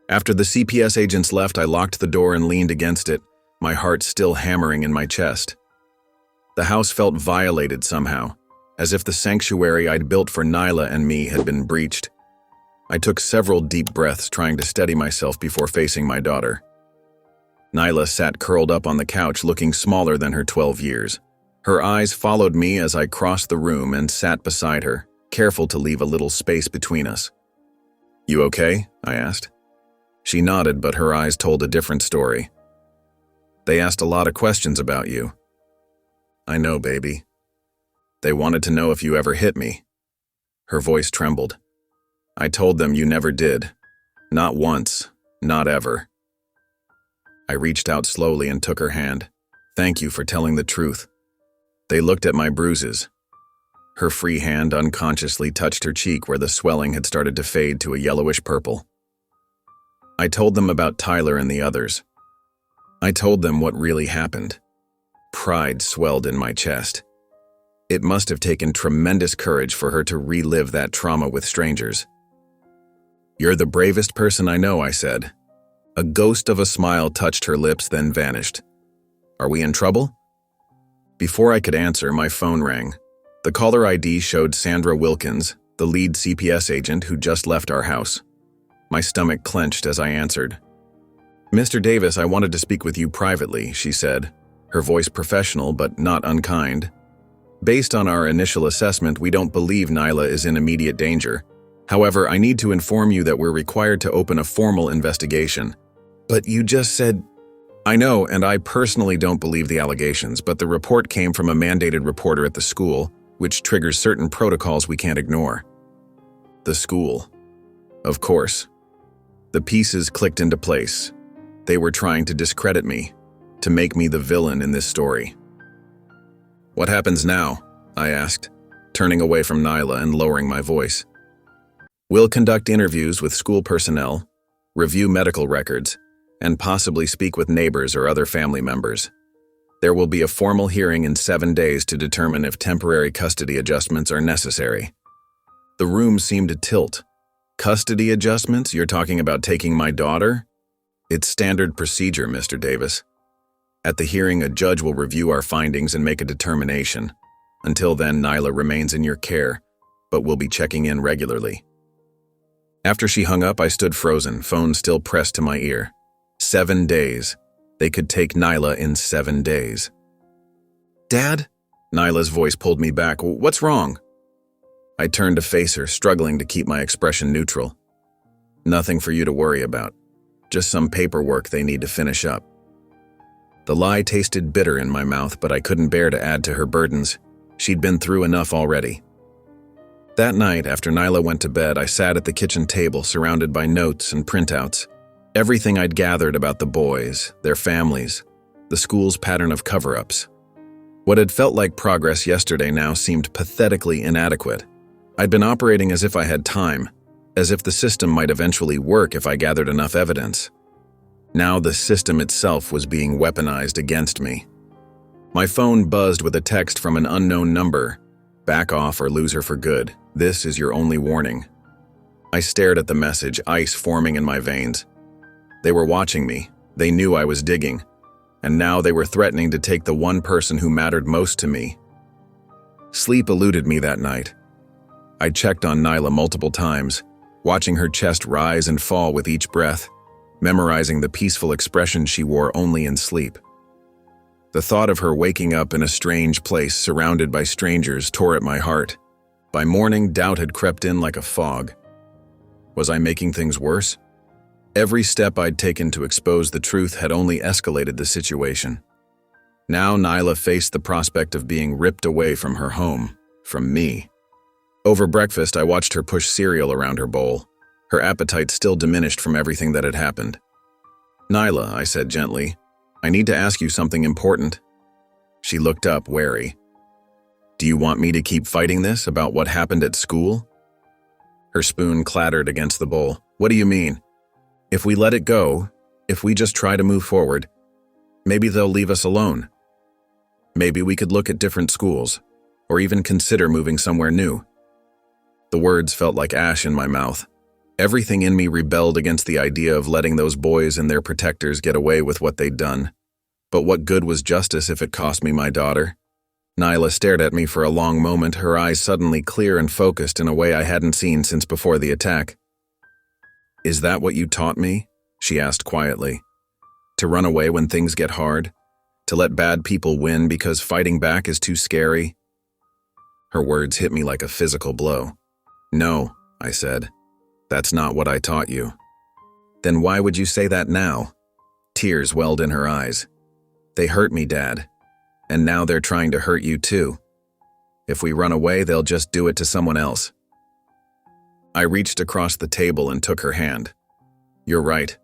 After the CPS agents left, I locked the door and leaned against it, my heart still hammering in my chest. The house felt violated somehow, as if the sanctuary I'd built for Nyla and me had been breached. I took several deep breaths, trying to steady myself before facing my daughter. Nyla sat curled up on the couch, looking smaller than her 12 years. Her eyes followed me as I crossed the room and sat beside her, careful to leave a little space between us. "You okay?" I asked. She nodded, but her eyes told a different story. "They asked a lot of questions about you." "I know, baby. They wanted to know if you ever hit me." Her voice trembled. "I told them you never did. Not once. Not ever." I reached out slowly and took her hand. "Thank you for telling the truth." They looked at my bruises. Her free hand unconsciously touched her cheek where the swelling had started to fade to a yellowish purple. I told them about Tyler and the others. I told them what really happened. Pride swelled in my chest. It must have taken tremendous courage for her to relive that trauma with strangers. "You're the bravest person I know," I said. A ghost of a smile touched her lips, then vanished. "Are we in trouble?" Before I could answer, my phone rang. The caller ID showed Sandra Wilkins, the lead CPS agent who just left our house. My stomach clenched as I answered. "Mr. Davis, I wanted to speak with you privately," she said, her voice professional but not unkind. Based on our initial assessment, we don't believe Nyla is in immediate danger. However, I need to inform you that we're required to open a formal investigation. But you just said... I know, and I personally don't believe the allegations, but the report came from a mandated reporter at the school, which triggers certain protocols we can't ignore. The school. Of course. The pieces clicked into place. They were trying to discredit me, to make me the villain in this story. What happens now? I asked, turning away from Nyla and lowering my voice. We'll conduct interviews with school personnel, review medical records, and possibly speak with neighbors or other family members. There will be a formal hearing in 7 days to determine if temporary custody adjustments are necessary. The room seemed to tilt. Custody adjustments? You're talking about taking my daughter? It's standard procedure, Mr. Davis. At the hearing, a judge will review our findings and make a determination. Until then, Nyla remains in your care, but we'll be checking in regularly. After she hung up, I stood frozen, phone still pressed to my ear. 7 days. They could take Nyla in 7 days. Dad? Nyla's voice pulled me back. What's wrong? I turned to face her, struggling to keep my expression neutral. Nothing for you to worry about. Just some paperwork they need to finish up. The lie tasted bitter in my mouth, but I couldn't bear to add to her burdens. She'd been through enough already. That night, after Nyla went to bed, I sat at the kitchen table surrounded by notes and printouts. Everything I'd gathered about the boys, their families, the school's pattern of cover-ups. What had felt like progress yesterday now seemed pathetically inadequate. I'd been operating as if I had time, as if the system might eventually work if I gathered enough evidence. Now the system itself was being weaponized against me. My phone buzzed with a text from an unknown number. Back off or lose her for good. This is your only warning. I stared at the message, ice forming in my veins. They were watching me. They knew I was digging. And now they were threatening to take the one person who mattered most to me. Sleep eluded me that night. I checked on Nyla multiple times, watching her chest rise and fall with each breath, memorizing the peaceful expression she wore only in sleep. The thought of her waking up in a strange place surrounded by strangers tore at my heart. By morning, doubt had crept in like a fog. Was I making things worse? Every step I'd taken to expose the truth had only escalated the situation. Now Nyla faced the prospect of being ripped away from her home, from me. Over breakfast, I watched her push cereal around her bowl, her appetite still diminished from everything that had happened. Nyla, I said gently, I need to ask you something important. She looked up, wary. Do you want me to keep fighting this about what happened at school? Her spoon clattered against the bowl. What do you mean? If we let it go, if we just try to move forward, maybe they'll leave us alone. Maybe we could look at different schools, or even consider moving somewhere new. The words felt like ash in my mouth. Everything in me rebelled against the idea of letting those boys and their protectors get away with what they'd done. But what good was justice if it cost me my daughter? Nyla stared at me for a long moment, her eyes suddenly clear and focused in a way I hadn't seen since before the attack. Is that what you taught me? She asked quietly. To run away when things get hard? To let bad people win because fighting back is too scary? Her words hit me like a physical blow. No, I said. That's not what I taught you. Then why would you say that now? Tears welled in her eyes. They hurt me, Dad. And now they're trying to hurt you too. If we run away, they'll just do it to someone else. I reached across the table and took her hand. You're right.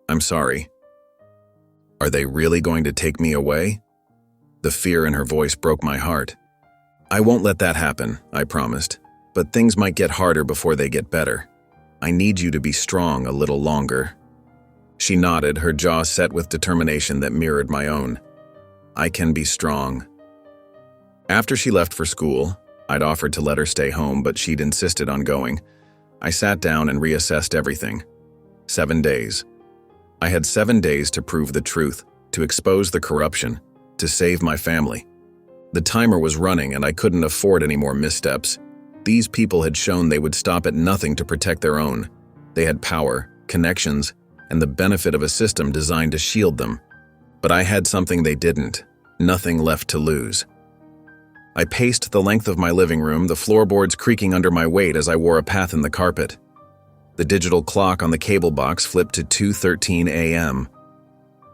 I'm sorry. Are they really going to take me away? The fear in her voice broke my heart. I won't let that happen, I promised, but things might get harder before they get better. I need you to be strong a little longer. She nodded, her jaw set with determination that mirrored my own. I can be strong. After she left for school, I'd offered to let her stay home, but she'd insisted on going. I sat down and reassessed everything. 7 days. I had 7 days to prove the truth, to expose the corruption, to save my family. The timer was running and I couldn't afford any more missteps. These people had shown they would stop at nothing to protect their own. They had power, connections, and the benefit of a system designed to shield them. But I had something they didn't, nothing left to lose. I paced the length of my living room, the floorboards creaking under my weight as I wore a path in the carpet. The digital clock on the cable box flipped to 2:13 a.m.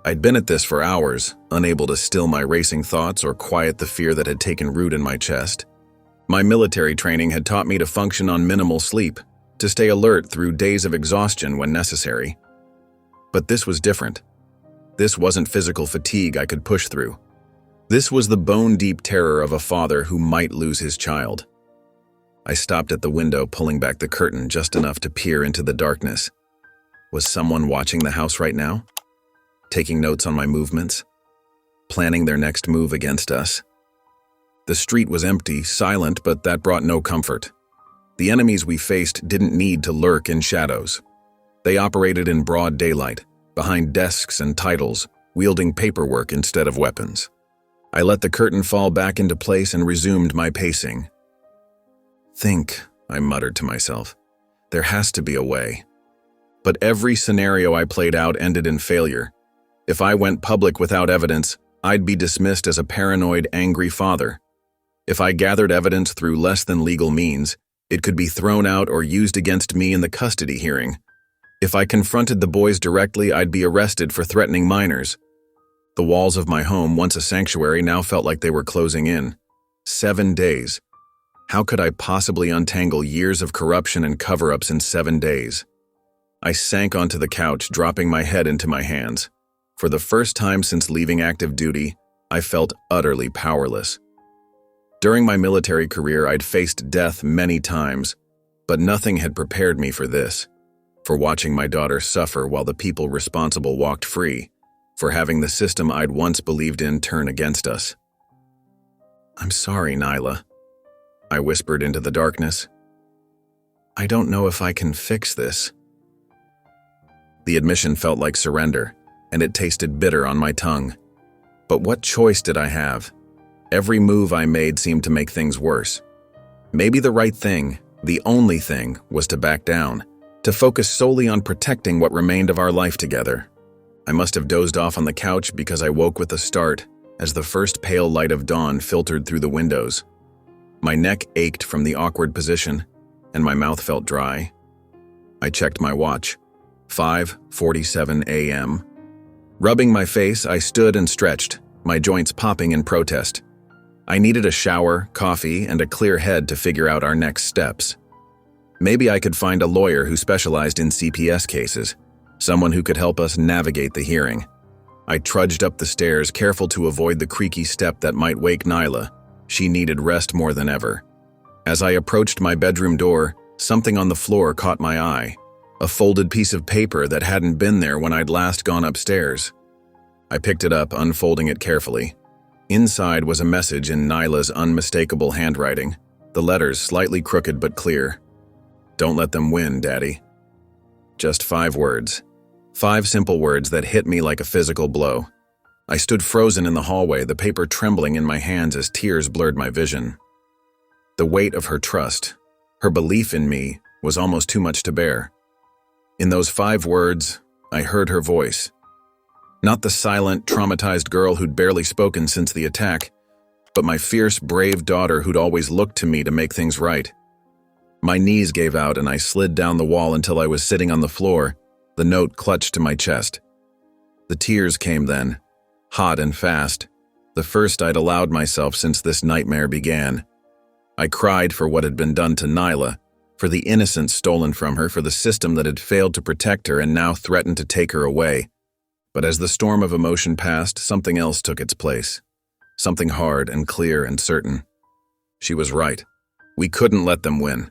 I'd been at this for hours, unable to still my racing thoughts or quiet the fear that had taken root in my chest. My military training had taught me to function on minimal sleep, to stay alert through days of exhaustion when necessary. But this was different. This wasn't physical fatigue I could push through. This was the bone-deep terror of a father who might lose his child. I stopped at the window, pulling back the curtain just enough to peer into the darkness. Was someone watching the house right now? Taking notes on my movements? Planning their next move against us? The street was empty, silent, but that brought no comfort. The enemies we faced didn't need to lurk in shadows. They operated in broad daylight, behind desks and titles, wielding paperwork instead of weapons. I let the curtain fall back into place and resumed my pacing. Think, I muttered to myself. There has to be a way. But every scenario I played out ended in failure. If I went public without evidence, I'd be dismissed as a paranoid, angry father. If I gathered evidence through less than legal means, it could be thrown out or used against me in the custody hearing. If I confronted the boys directly, I'd be arrested for threatening minors. The walls of my home, once a sanctuary, now felt like they were closing in. 7 days. How could I possibly untangle years of corruption and cover-ups in 7 days? I sank onto the couch, dropping my head into my hands. For the first time since leaving active duty, I felt utterly powerless. During my military career, I'd faced death many times, but nothing had prepared me for this, for watching my daughter suffer while the people responsible walked free, for having the system I'd once believed in turn against us. "I'm sorry, Nyla," I whispered into the darkness. "I don't know if I can fix this." The admission felt like surrender, and it tasted bitter on my tongue. But what choice did I have? Every move I made seemed to make things worse. Maybe the right thing, the only thing, was to back down, to focus solely on protecting what remained of our life together. I must have dozed off on the couch because I woke with a start as the first pale light of dawn filtered through the windows. My neck ached from the awkward position, and my mouth felt dry. I checked my watch. 5:47 a.m. Rubbing my face, I stood and stretched, my joints popping in protest. I needed a shower, coffee, and a clear head to figure out our next steps. Maybe I could find a lawyer who specialized in CPS cases, someone who could help us navigate the hearing. I trudged up the stairs, careful to avoid the creaky step that might wake Nyla. She needed rest more than ever. As I approached my bedroom door, something on the floor caught my eye, a folded piece of paper that hadn't been there when I'd last gone upstairs. I picked it up, unfolding it carefully. Inside was a message in Nyla's unmistakable handwriting, the letters slightly crooked but clear. "Don't let them win, Daddy." Just 5 words. 5 simple words that hit me like a physical blow. I stood frozen in the hallway, the paper trembling in my hands as tears blurred my vision. The weight of her trust, her belief in me, was almost too much to bear. In those 5 words, I heard her voice. Not the silent, traumatized girl who'd barely spoken since the attack, but my fierce, brave daughter who'd always looked to me to make things right. My knees gave out and I slid down the wall until I was sitting on the floor, the note clutched to my chest. The tears came then, hot and fast, the first I'd allowed myself since this nightmare began. I cried for what had been done to Nyla, for the innocence stolen from her, for the system that had failed to protect her and now threatened to take her away. But as the storm of emotion passed, something else took its place. Something hard and clear and certain. She was right. We couldn't let them win.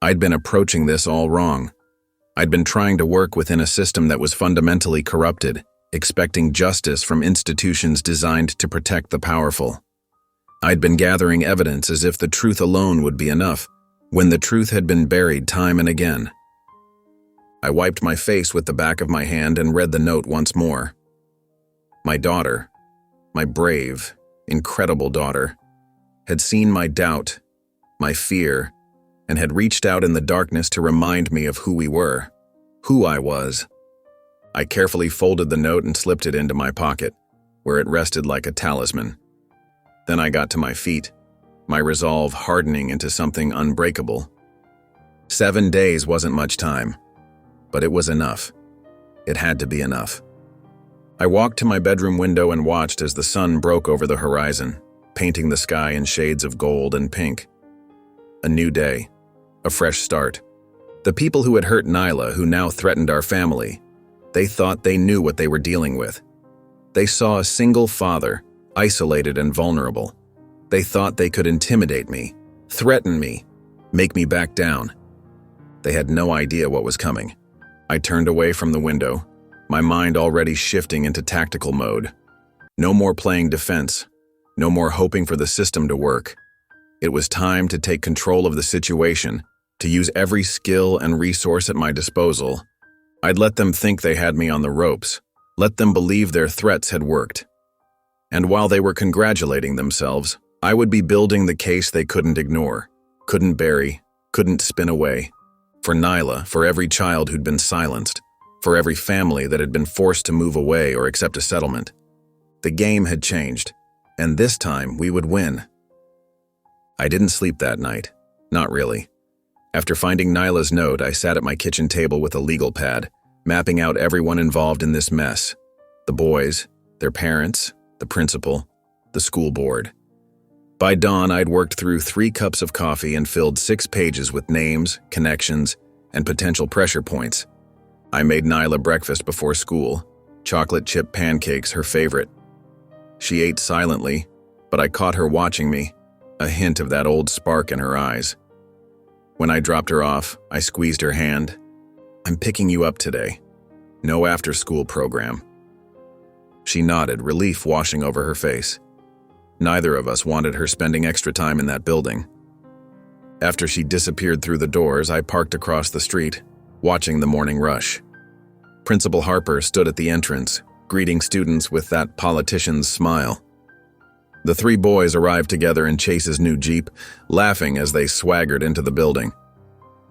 I'd been approaching this all wrong. I'd been trying to work within a system that was fundamentally corrupted, expecting justice from institutions designed to protect the powerful. I'd been gathering evidence as if the truth alone would be enough, when the truth had been buried time and again. I wiped my face with the back of my hand and read the note once more. My daughter, my brave, incredible daughter, had seen my doubt, my fear, and had reached out in the darkness to remind me of who we were, who I was. I carefully folded the note and slipped it into my pocket, where it rested like a talisman. Then I got to my feet. my resolve hardening into something unbreakable. 7 days wasn't much time, but it was enough. It had to be enough. I walked to my bedroom window and watched as the sun broke over the horizon, painting the sky in shades of gold and pink. A new day, a fresh start. The people who had hurt Nyla, who now threatened our family, they thought they knew what they were dealing with. They saw a single father, isolated and vulnerable. They thought they could intimidate me, threaten me, make me back down. They had no idea what was coming. I turned away from the window, my mind already shifting into tactical mode. No more playing defense, no more hoping for the system to work. It was time to take control of the situation, to use every skill and resource at my disposal. I'd let them think they had me on the ropes, let them believe their threats had worked. And while they were congratulating themselves, I would be building the case they couldn't ignore, couldn't bury, couldn't spin away. For Nyla, for every child who'd been silenced, for every family that had been forced to move away or accept a settlement. The game had changed, and this time we would win. I didn't sleep that night. Not really. After finding Nyla's note, I sat at my kitchen table with a legal pad, mapping out everyone involved in this mess. The boys, their parents, the principal, the school board. By dawn, I'd worked through 3 cups of coffee and filled 6 pages with names, connections, and potential pressure points. I made Nyla breakfast before school, chocolate chip pancakes, her favorite. She ate silently, but I caught her watching me, a hint of that old spark in her eyes. When I dropped her off, I squeezed her hand. "I'm picking you up today. No after-school program." She nodded, relief washing over her face. Neither of us wanted her spending extra time in that building. After she disappeared through the doors, I parked across the street, watching the morning rush. Principal Harper stood at the entrance, greeting students with that politician's smile. The 3 boys arrived together in Chase's new Jeep, laughing as they swaggered into the building.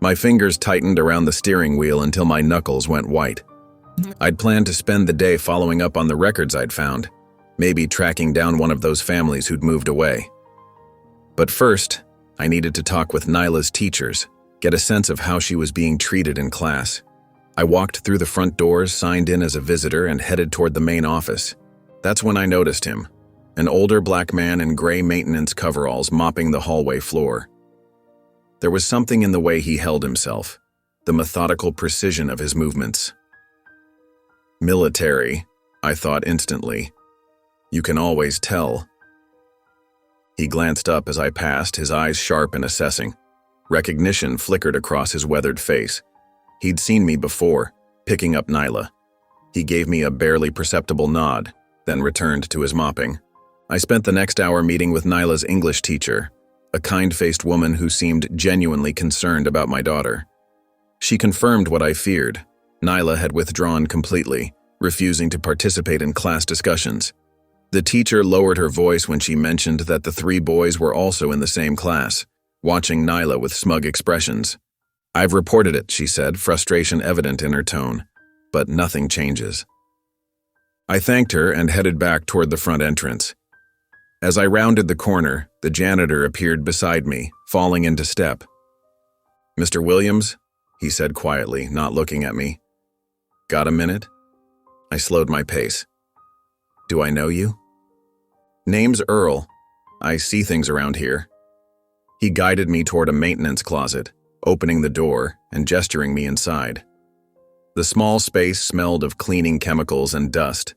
My fingers tightened around the steering wheel until my knuckles went white. I'd planned to spend the day following up on the records I'd found, maybe tracking down one of those families who'd moved away. But first, I needed to talk with Nyla's teachers, get a sense of how she was being treated in class. I walked through the front doors, signed in as a visitor, and headed toward the main office. That's when I noticed him, an older black man in gray maintenance coveralls mopping the hallway floor. There was something in the way he held himself, the methodical precision of his movements. Military, I thought instantly. You can always tell. He glanced up as I passed, his eyes sharp and assessing. Recognition flickered across his weathered face. He'd seen me before, picking up Nyla. He gave me a barely perceptible nod, then returned to his mopping. I spent the next hour meeting with Nyla's English teacher, a kind-faced woman who seemed genuinely concerned about my daughter. She confirmed what I feared. Nyla had withdrawn completely, refusing to participate in class discussions. The teacher lowered her voice when she mentioned that the 3 boys were also in the same class, watching Nyla with smug expressions. "I've reported it," she said, frustration evident in her tone, but nothing changes. I thanked her and headed back toward the front entrance. As I rounded the corner, the janitor appeared beside me, falling into step. "Mr. Williams?" he said quietly, not looking at me. "Got a minute?" I slowed my pace. "Do I know you?" "Name's Earl. I see things around here." He guided me toward a maintenance closet, opening the door and gesturing me inside. The small space smelled of cleaning chemicals and dust.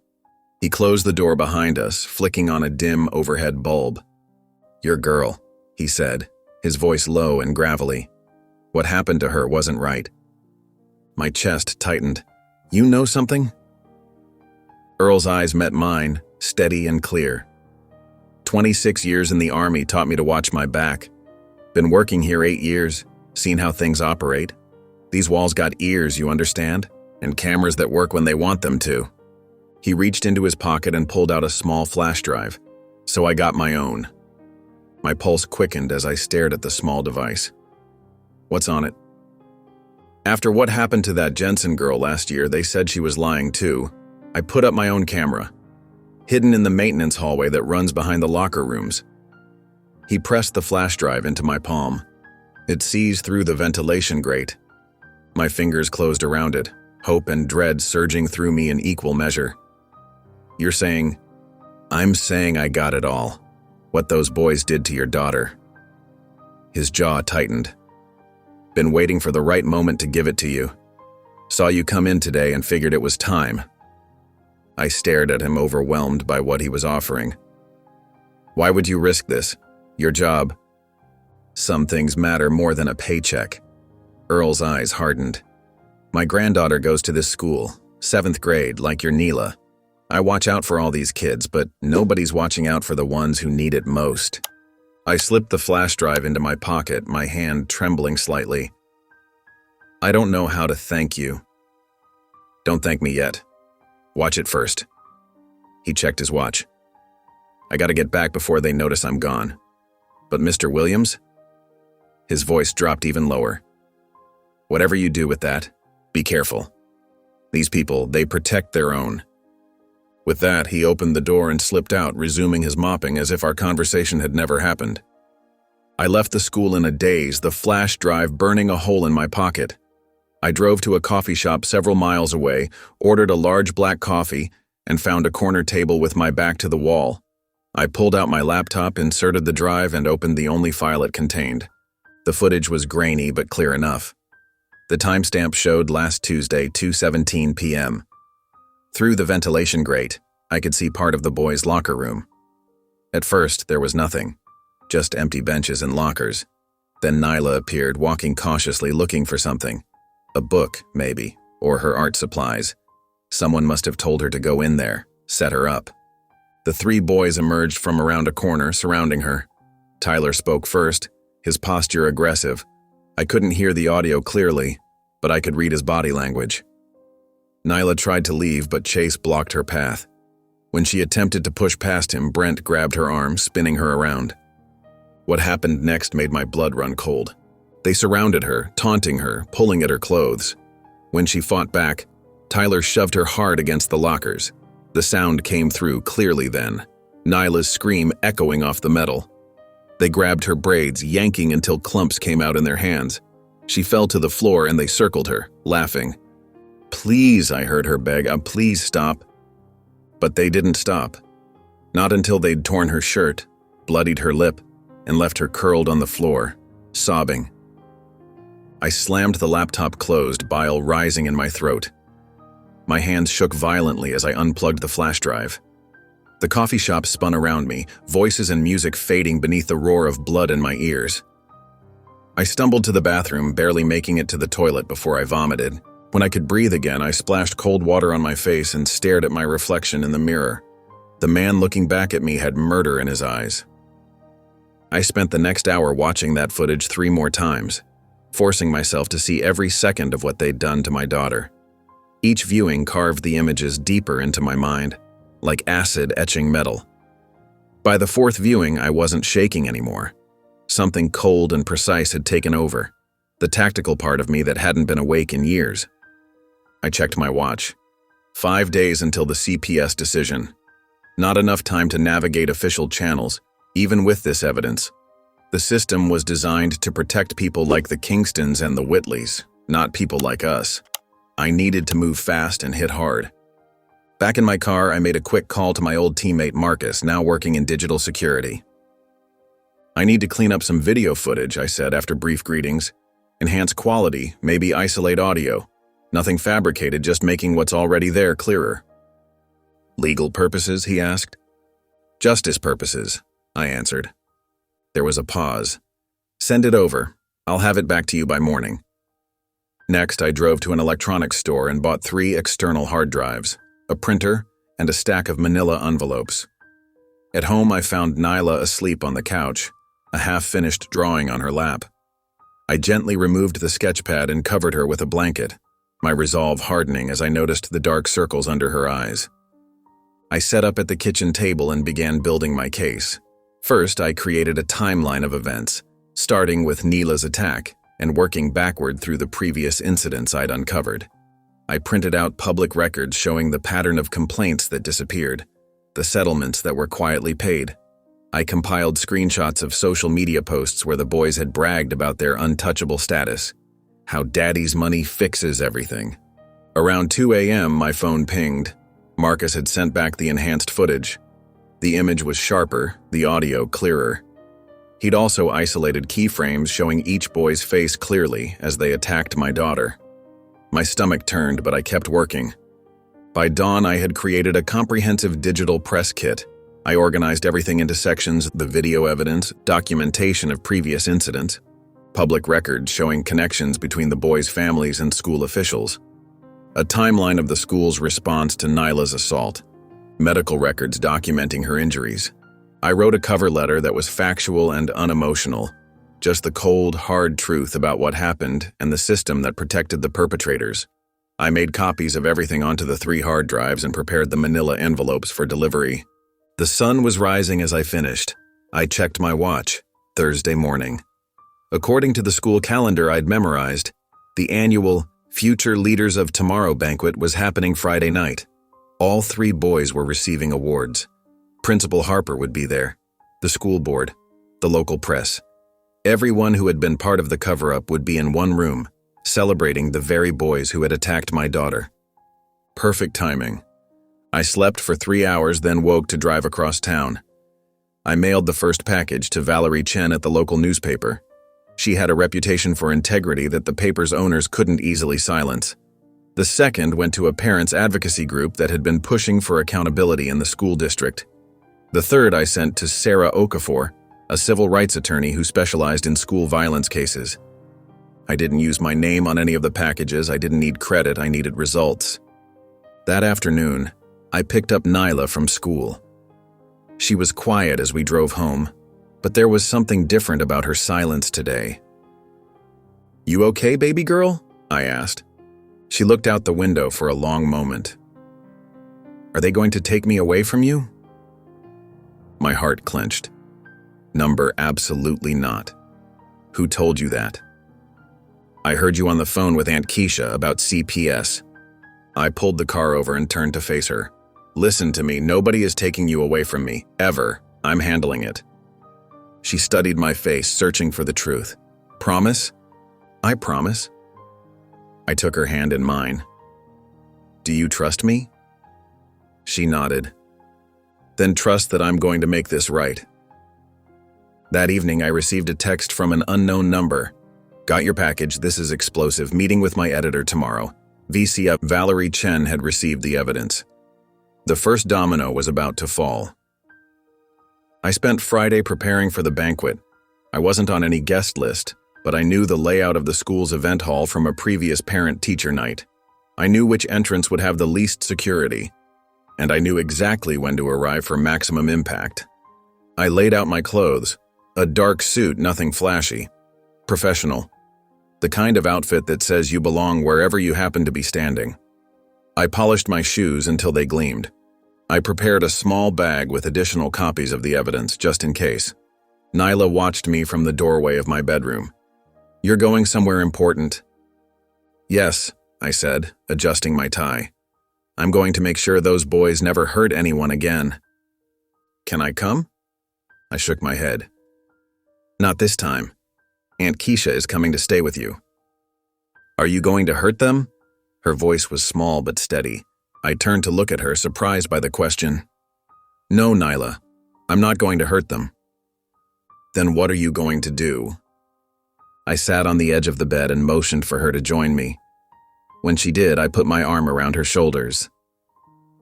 He closed the door behind us, flicking on a dim overhead bulb. "Your girl," he said, his voice low and gravelly. What happened to her wasn't right. My chest tightened. "You know something?" Earl's eyes met mine, steady and clear. 26 years in the Army taught me to watch my back. Been working here 8 years, seen how things operate. These walls got ears, you understand? And cameras that work when they want them to. He reached into his pocket and pulled out a small flash drive, so I got my own. My pulse quickened as I stared at the small device. "What's on it?" "After what happened to that Jensen girl last year, they said she was lying too. I put up my own camera, hidden in the maintenance hallway that runs behind the locker rooms. He pressed the flash drive into my palm. It seized through the ventilation grate. My fingers closed around it, hope and dread surging through me in equal measure. "You're saying..." "I'm saying I got it all. What those boys did to your daughter." His jaw tightened. "Been waiting for the right moment to give it to you. Saw you come in today and figured it was time." I stared at him, overwhelmed by what he was offering. "Why would you risk this? Your job." "Some things matter more than a paycheck." Earl's eyes hardened. "My granddaughter goes to this school, 7th grade, like your Nyla. I watch out for all these kids, but nobody's watching out for the ones who need it most." I slipped the flash drive into my pocket, my hand trembling slightly. "I don't know how to thank you." "Don't thank me yet. Watch it first." He checked his watch. "I gotta get back before they notice I'm gone." "But Mr. Williams?" His voice dropped even lower. "Whatever you do with that, be careful. These people, they protect their own." With that, he opened the door and slipped out, resuming his mopping as if our conversation had never happened. I left the school in a daze, the flash drive burning a hole in my pocket. I drove to a coffee shop several miles away, ordered a large black coffee, and found a corner table with my back to the wall. I pulled out my laptop, inserted the drive, and opened the only file it contained. The footage was grainy but clear enough. The timestamp showed last Tuesday, 2:17 p.m. Through the ventilation grate, I could see part of the boys' locker room. At first, there was nothing, just empty benches and lockers. Then Nyla appeared, walking cautiously, looking for something. A book, maybe, or her art supplies. Someone must have told her to go in there, set her up. The 3 boys emerged from around a corner, surrounding her. Tyler spoke first, his posture aggressive. I couldn't hear the audio clearly, but I could read his body language. Nyla tried to leave, but Chase blocked her path. When she attempted to push past him, Brent grabbed her arm, spinning her around. What happened next made my blood run cold. They surrounded her, taunting her, pulling at her clothes. When she fought back, Tyler shoved her hard against the lockers. The sound came through clearly then, Nyla's scream echoing off the metal. They grabbed her braids, yanking until clumps came out in their hands. She fell to the floor and they circled her, laughing. "Please," I heard her beg, "please stop." But they didn't stop. Not until they'd torn her shirt, bloodied her lip, and left her curled on the floor, sobbing. I slammed the laptop closed, bile rising in my throat. My hands shook violently as I unplugged the flash drive. The coffee shop spun around me, voices and music fading beneath the roar of blood in my ears. I stumbled to the bathroom, barely making it to the toilet before I vomited. When I could breathe again, I splashed cold water on my face and stared at my reflection in the mirror. The man looking back at me had murder in his eyes. I spent the next hour watching that footage 3 more times, forcing myself to see every second of what they'd done to my daughter. Each viewing carved the images deeper into my mind, like acid etching metal. By the 4th viewing, I wasn't shaking anymore. Something cold and precise had taken over, the tactical part of me that hadn't been awake in years. I checked my watch. 5 days until the CPS decision. Not enough time to navigate official channels, even with this evidence. The system was designed to protect people like the Kingstons and the Whitleys, not people like us. I needed to move fast and hit hard. Back in my car, I made a quick call to my old teammate Marcus, now working in digital security. "I need to clean up some video footage," I said after brief greetings. "Enhance quality, maybe isolate audio. Nothing fabricated, just making what's already there clearer." "Legal purposes?" he asked. "Justice purposes," I answered. There was a pause. "Send it over. I'll have it back to you by morning." Next, I drove to an electronics store and bought 3 external hard drives, a printer, and a stack of manila envelopes. At home, I found Nyla asleep on the couch, a half-finished drawing on her lap. I gently removed the sketch pad and covered her with a blanket, my resolve hardening as I noticed the dark circles under her eyes. I set up at the kitchen table and began building my case. First, I created a timeline of events, starting with Nyla's attack and working backward through the previous incidents I'd uncovered. I printed out public records showing the pattern of complaints that disappeared, the settlements that were quietly paid, I compiled screenshots of social media posts where the boys had bragged about their untouchable status, how daddy's money fixes everything. Around 2 a.m., my phone pinged. Marcus had sent back the enhanced footage. The image was sharper, the audio clearer. He'd also isolated keyframes showing each boy's face clearly as they attacked my daughter. My stomach turned, but I kept working. By dawn, I had created a comprehensive digital press kit. I organized everything into sections: the video evidence, documentation of previous incidents, public records showing connections between the boys' families and school officials, a timeline of the school's response to Nyla's assault, medical records documenting her injuries. I wrote a cover letter that was factual and unemotional, just the cold, hard truth about what happened and the system that protected the perpetrators. I made copies of everything onto the 3 hard drives and prepared the manila envelopes for delivery. The sun was rising as I finished. I checked my watch. Thursday morning. According to the school calendar I'd memorized, the annual Future Leaders of Tomorrow banquet was happening Friday night. All 3 boys were receiving awards. Principal Harper would be there, the school board, the local press. Everyone who had been part of the cover-up would be in one room, celebrating the very boys who had attacked my daughter. Perfect timing. I slept for 3 hours, then woke to drive across town. I mailed the first package to Valerie Chen at the local newspaper. She had a reputation for integrity that the paper's owners couldn't easily silence. The second went to a parents' advocacy group that had been pushing for accountability in the school district. The third I sent to Sarah Okafor, a civil rights attorney who specialized in school violence cases. I didn't use my name on any of the packages. I didn't need credit. I needed results. That afternoon, I picked up Nyla from school. She was quiet as we drove home, but there was something different about her silence today. "You okay, baby girl?" I asked. She looked out the window for a long moment. "Are they going to take me away from you?" My heart clenched. Number absolutely not. Who told you that? I heard you on the phone with Aunt Keisha about CPS. I pulled the car over and turned to face her. "Listen to me, nobody is taking you away from me, ever. I'm handling it." She studied my face, searching for the truth. "Promise?" "I promise." I took her hand in mine. "Do you trust me?" She nodded. "Then trust that I'm going to make this right." That evening, I received a text from an unknown number. "Got your package, this is explosive, meeting with my editor tomorrow. VCF Valerie Chen had received the evidence." The first domino was about to fall. I spent Friday preparing for the banquet. I wasn't on any guest list, but I knew the layout of the school's event hall from a previous parent-teacher night. I knew which entrance would have the least security, and I knew exactly when to arrive for maximum impact. I laid out my clothes, a dark suit, nothing flashy. Professional. The kind of outfit that says you belong wherever you happen to be standing. I polished my shoes until they gleamed. I prepared a small bag with additional copies of the evidence, just in case. Nyla watched me from the doorway of my bedroom. "You're going somewhere important?" "Yes," I said, adjusting my tie. "I'm going to make sure those boys never hurt anyone again." "Can I come?" I shook my head. "Not this time. Aunt Keisha is coming to stay with you." "Are you going to hurt them?" Her voice was small but steady. I turned to look at her, surprised by the question. "No, Nyla. I'm not going to hurt them." "Then what are you going to do?" I sat on the edge of the bed and motioned for her to join me. When she did, I put my arm around her shoulders.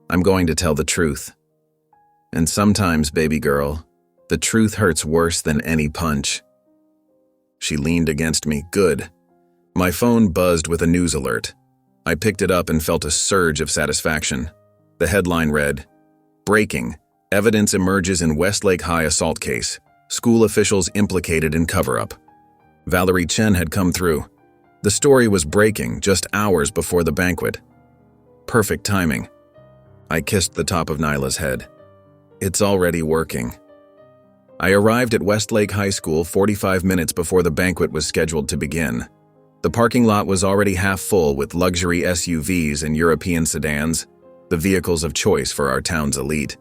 "I'm going to tell the truth. And sometimes, baby girl, the truth hurts worse than any punch." She leaned against me. Good. My phone buzzed with a news alert. I picked it up and felt a surge of satisfaction. The headline read, "Breaking. Evidence emerges in Westlake High assault case. School officials implicated in cover-up." Valerie Chen had come through. The story was breaking just hours before the banquet. Perfect timing. I kissed the top of Nyla's head. It's already working. I arrived at Westlake High School 45 minutes before the banquet was scheduled to begin. The parking lot was already half full with luxury SUVs and European sedans, the vehicles of choice for our town's elite.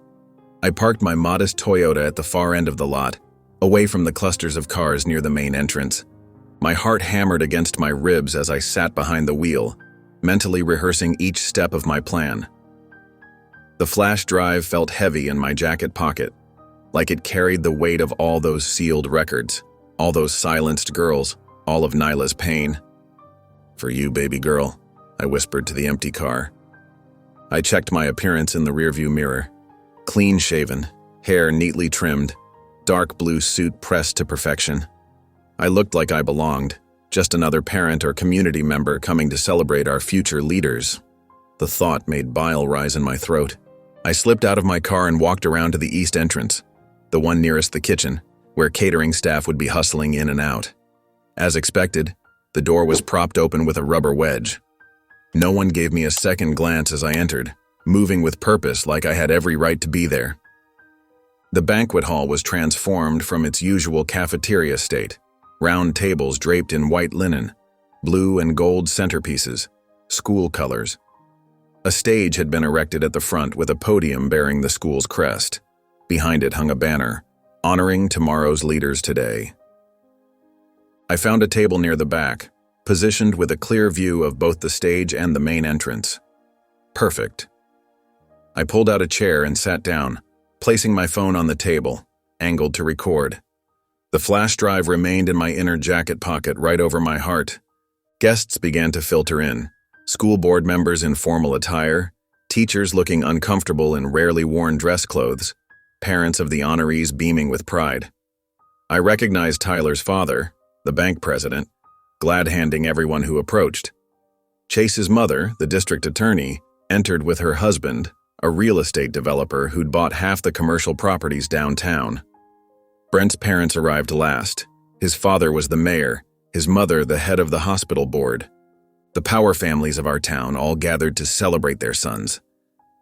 I parked my modest Toyota at the far end of the lot, away from the clusters of cars near the main entrance. My heart hammered against my ribs as I sat behind the wheel, mentally rehearsing each step of my plan. The flash drive felt heavy in my jacket pocket, like it carried the weight of all those sealed records, all those silenced girls, all of Nyla's pain. "For you, baby girl," I whispered to the empty car. I checked my appearance in the rearview mirror. Clean-shaven, hair neatly trimmed, dark blue suit pressed to perfection. I looked like I belonged, just another parent or community member coming to celebrate our future leaders. The thought made bile rise in my throat. I slipped out of my car and walked around to the east entrance, the one nearest the kitchen, where catering staff would be hustling in and out. As expected, the door was propped open with a rubber wedge. No one gave me a second glance as I entered, moving with purpose like I had every right to be there. The banquet hall was transformed from its usual cafeteria state, round tables draped in white linen, blue and gold centerpieces, school colors. A stage had been erected at the front with a podium bearing the school's crest. Behind it hung a banner, honoring tomorrow's leaders today. I found a table near the back, positioned with a clear view of both the stage and the main entrance. Perfect. I pulled out a chair and sat down, placing my phone on the table, angled to record. The flash drive remained in my inner jacket pocket right over my heart. Guests began to filter in, school board members in formal attire, teachers looking uncomfortable in rarely worn dress clothes, parents of the honorees beaming with pride. I recognized Tyler's father, the bank president, glad-handing everyone who approached. Chase's mother, the district attorney, entered with her husband, a real estate developer who'd bought half the commercial properties downtown. Brent's parents arrived last. His father was the mayor, his mother the head of the hospital board. The power families of our town all gathered to celebrate their sons.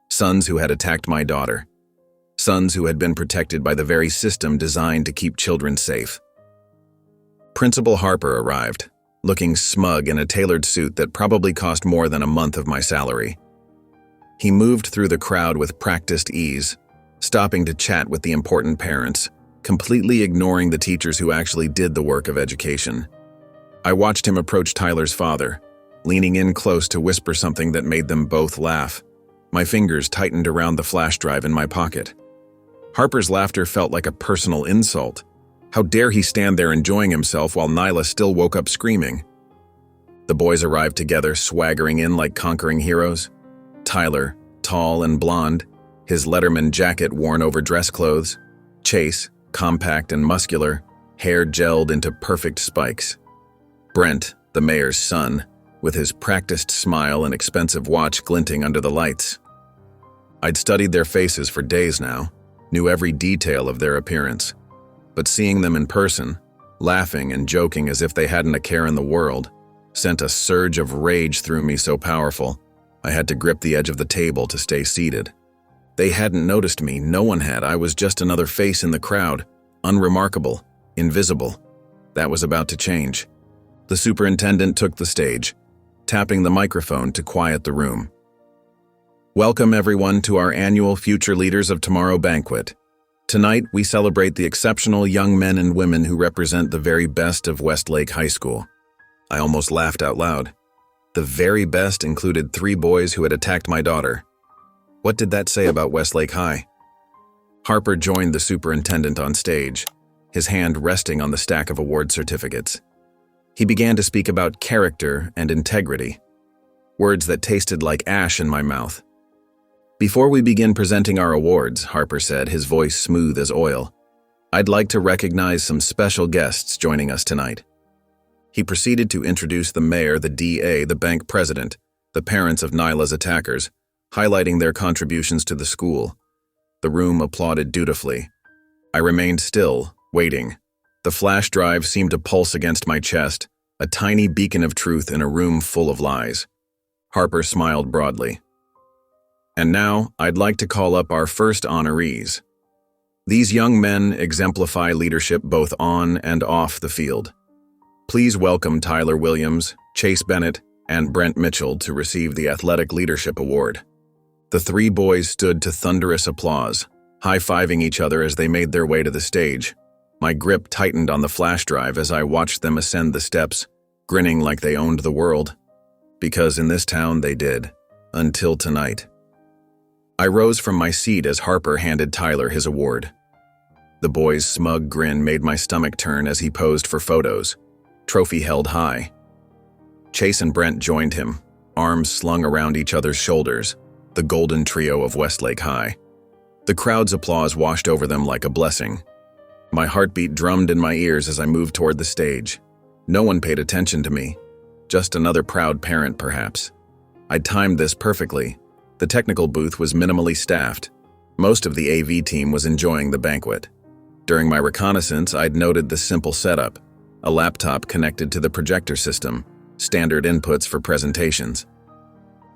Sons who had attacked my daughter. Sons who had been protected by the very system designed to keep children safe. Principal Harper arrived, looking smug in a tailored suit that probably cost more than a month of my salary. He moved through the crowd with practiced ease, stopping to chat with the important parents, completely ignoring the teachers who actually did the work of education. I watched him approach Tyler's father, leaning in close to whisper something that made them both laugh. My fingers tightened around the flash drive in my pocket. Harper's laughter felt like a personal insult. How dare he stand there enjoying himself while Nyla still woke up screaming? The boys arrived together, swaggering in like conquering heroes. Tyler, tall and blonde, his Letterman jacket worn over dress clothes. Chase, compact and muscular, hair gelled into perfect spikes. Brent, the mayor's son, with his practiced smile and expensive watch glinting under the lights. I'd studied their faces for days now, knew every detail of their appearance. But seeing them in person, laughing and joking as if they hadn't a care in the world, sent a surge of rage through me so powerful, I had to grip the edge of the table to stay seated. They hadn't noticed me, no one had. I was just another face in the crowd, unremarkable, invisible. That was about to change. The superintendent took the stage, tapping the microphone to quiet the room. Welcome everyone to our annual Future Leaders of Tomorrow banquet. Tonight, we celebrate the exceptional young men and women who represent the very best of Westlake High School. I almost laughed out loud. The very best included 3 boys who had attacked my daughter. What did that say about Westlake High? Harper joined the superintendent on stage, his hand resting on the stack of award certificates. He began to speak about character and integrity, words that tasted like ash in my mouth. Before we begin presenting our awards, Harper said, his voice smooth as oil, I'd like to recognize some special guests joining us tonight. He proceeded to introduce the mayor, the DA, the bank president, the parents of Nyla's attackers, highlighting their contributions to the school. The room applauded dutifully. I remained still, waiting. The flash drive seemed to pulse against my chest, a tiny beacon of truth in a room full of lies. Harper smiled broadly. And now, I'd like to call up our first honorees. These young men exemplify leadership both on and off the field. Please welcome Tyler Williams, Chase Bennett, and Brent Mitchell to receive the Athletic Leadership Award. The 3 boys stood to thunderous applause, high-fiving each other as they made their way to the stage. My grip tightened on the flash drive as I watched them ascend the steps, grinning like they owned the world. Because in this town they did. Until tonight. I rose from my seat as Harper handed Tyler his award. The boy's smug grin made my stomach turn as he posed for photos, trophy held high. Chase and Brent joined him, arms slung around each other's shoulders, the golden trio of Westlake High. The crowd's applause washed over them like a blessing. My heartbeat drummed in my ears as I moved toward the stage. No one paid attention to me. Just another proud parent, perhaps. I'd timed this perfectly. The technical booth was minimally staffed. Most of the AV team was enjoying the banquet. During my reconnaissance, I'd noted the simple setup: a laptop connected to the projector system, standard inputs for presentations.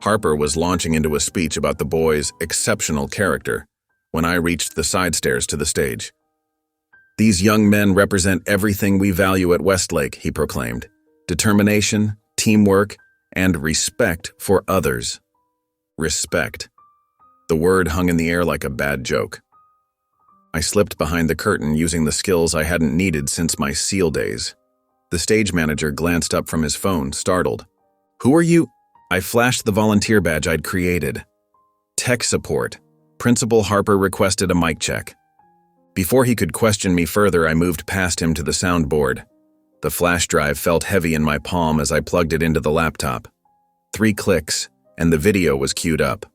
Harper was launching into a speech about the boys' exceptional character when I reached the side stairs to the stage. "These young men represent everything we value at Westlake," he proclaimed. "Determination, teamwork, and respect for others." Respect. The word hung in the air like a bad joke. I slipped behind the curtain using the skills I hadn't needed since my SEAL days. The stage manager glanced up from his phone, startled. "Who are you?" I flashed the volunteer badge I'd created. "Tech support." Principal Harper requested a mic check. Before he could question me further, I moved past him to the soundboard. The flash drive felt heavy in my palm as I plugged it into the laptop. 3 clicks, and the video was queued up.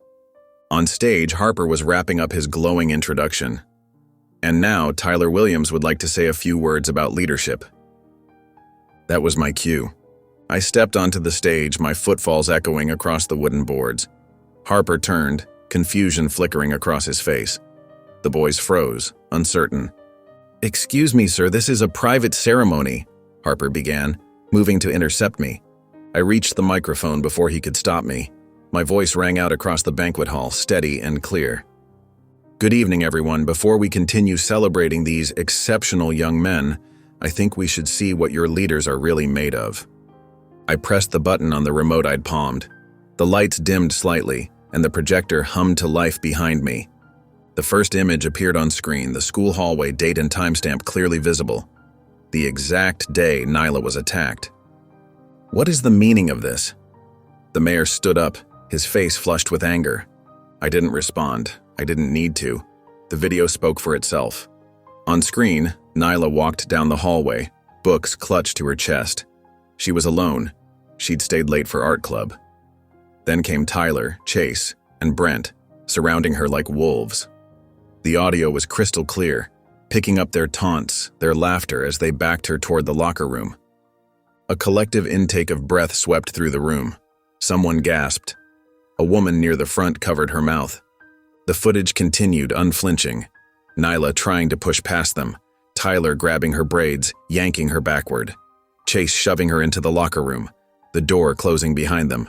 On stage, Harper was wrapping up his glowing introduction. And now, Tyler Williams would like to say a few words about leadership. That was my cue. I stepped onto the stage, my footfalls echoing across the wooden boards. Harper turned, confusion flickering across his face. The boys froze, uncertain. "Excuse me, sir, this is a private ceremony," Harper began, moving to intercept me. I reached the microphone before he could stop me. My voice rang out across the banquet hall, steady and clear. "Good evening, everyone. Before we continue celebrating these exceptional young men, I think we should see what your leaders are really made of." I pressed the button on the remote I'd palmed. The lights dimmed slightly, and the projector hummed to life behind me. The first image appeared on screen, the school hallway date and timestamp clearly visible. The exact day Nyla was attacked. "What is the meaning of this?" The mayor stood up, his face flushed with anger. I didn't respond. I didn't need to. The video spoke for itself. On screen, Nyla walked down the hallway, books clutched to her chest. She was alone. She'd stayed late for art club. Then came Tyler, Chase, and Brent, surrounding her like wolves. The audio was crystal clear, picking up their taunts, their laughter as they backed her toward the locker room. A collective intake of breath swept through the room. Someone gasped. A woman near the front covered her mouth. The footage continued, unflinching. Nyla trying to push past them, Tyler grabbing her braids, yanking her backward. Chase shoving her into the locker room, the door closing behind them.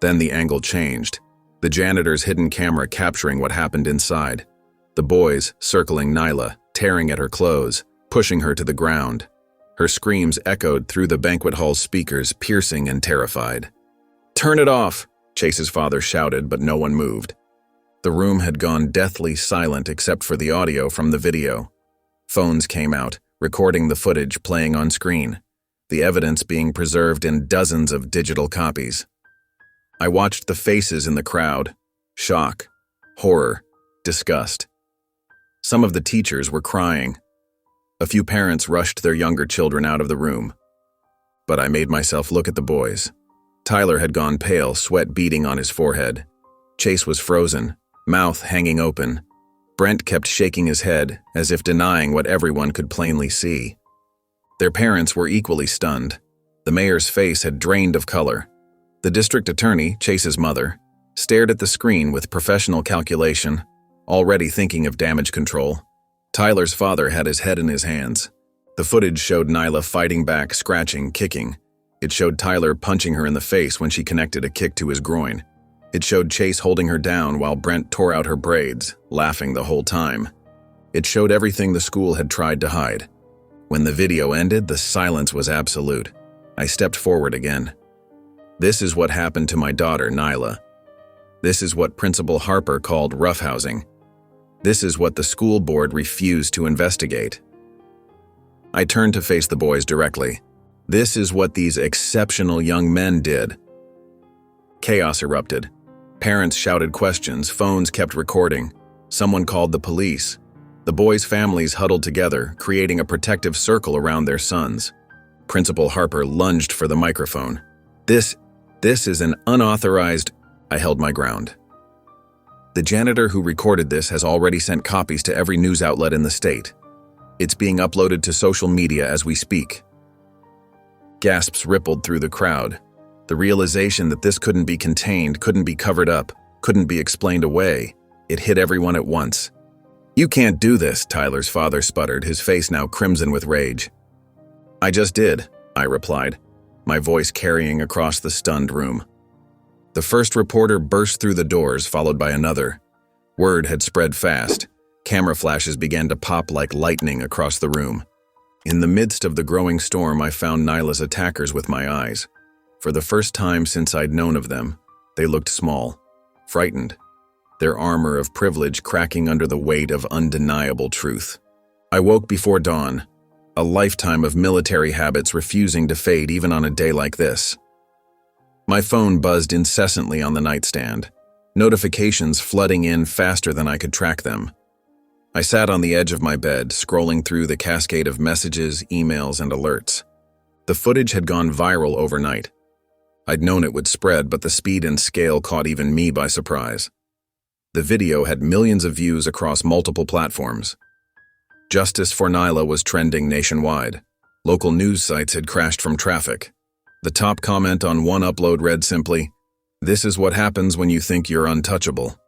Then the angle changed, the janitor's hidden camera capturing what happened inside. The boys circling Nyla, tearing at her clothes, pushing her to the ground. Her screams echoed through the banquet hall's speakers, piercing and terrified. "Turn it off!" Chase's father shouted, but no one moved. The room had gone deathly silent except for the audio from the video. Phones came out, recording the footage playing on screen, the evidence being preserved in dozens of digital copies. I watched the faces in the crowd: shock, horror, disgust. Some of the teachers were crying. A few parents rushed their younger children out of the room. But I made myself look at the boys. Tyler had gone pale, sweat beading on his forehead. Chase was frozen, mouth hanging open. Brent kept shaking his head, as if denying what everyone could plainly see. Their parents were equally stunned. The mayor's face had drained of color. The district attorney, Chase's mother, stared at the screen with professional calculation, already thinking of damage control. Tyler's father had his head in his hands. The footage showed Nyla fighting back, scratching, kicking. It showed Tyler punching her in the face when she connected a kick to his groin. It showed Chase holding her down while Brent tore out her braids, laughing the whole time. It showed everything the school had tried to hide. When the video ended, the silence was absolute. I stepped forward again. This is what happened to my daughter, Nyla. This is what Principal Harper called roughhousing. This is what the school board refused to investigate. I turned to face the boys directly. This is what these exceptional young men did. Chaos erupted. Parents shouted questions, phones kept recording. Someone called the police. The boys' families huddled together, creating a protective circle around their sons. Principal Harper lunged for the microphone. This is an unauthorized... I held my ground. The janitor who recorded this has already sent copies to every news outlet in the state. It's being uploaded to social media as we speak. Gasps rippled through the crowd. The realization that this couldn't be contained, couldn't be covered up, couldn't be explained away. It hit everyone at once. "You can't do this," Tyler's father sputtered, his face now crimson with rage. "I just did," I replied, my voice carrying across the stunned room. The first reporter burst through the doors, followed by another. Word had spread fast. Camera flashes began to pop like lightning across the room. In the midst of the growing storm, I found Nyla's attackers with my eyes. For the first time since I'd known of them, they looked small, frightened, their armor of privilege cracking under the weight of undeniable truth. I woke before dawn, a lifetime of military habits refusing to fade even on a day like this. My phone buzzed incessantly on the nightstand, notifications flooding in faster than I could track them. I sat on the edge of my bed, scrolling through the cascade of messages, emails, and alerts. The footage had gone viral overnight. I'd known it would spread, but the speed and scale caught even me by surprise. The video had millions of views across multiple platforms. Justice for Nyla was trending nationwide. Local news sites had crashed from traffic. The top comment on one upload read simply, "This is what happens when you think you're untouchable."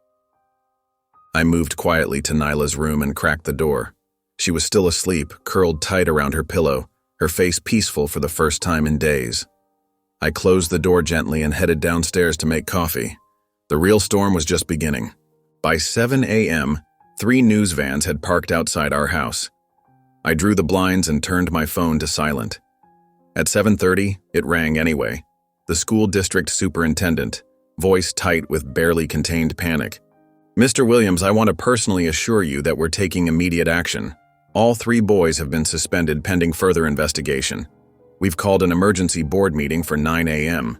I moved quietly to Nyla's room and cracked the door. She was still asleep, curled tight around her pillow, her face peaceful for the first time in days. I closed the door gently and headed downstairs to make coffee. The real storm was just beginning. By 7 a.m., 3 news vans had parked outside our house. I drew the blinds and turned my phone to silent. At 7:30, it rang anyway. The school district superintendent, voice tight with barely contained panic. "Mr. Williams, I want to personally assure you that we're taking immediate action. All 3 boys have been suspended pending further investigation. We've called an emergency board meeting for 9 a.m.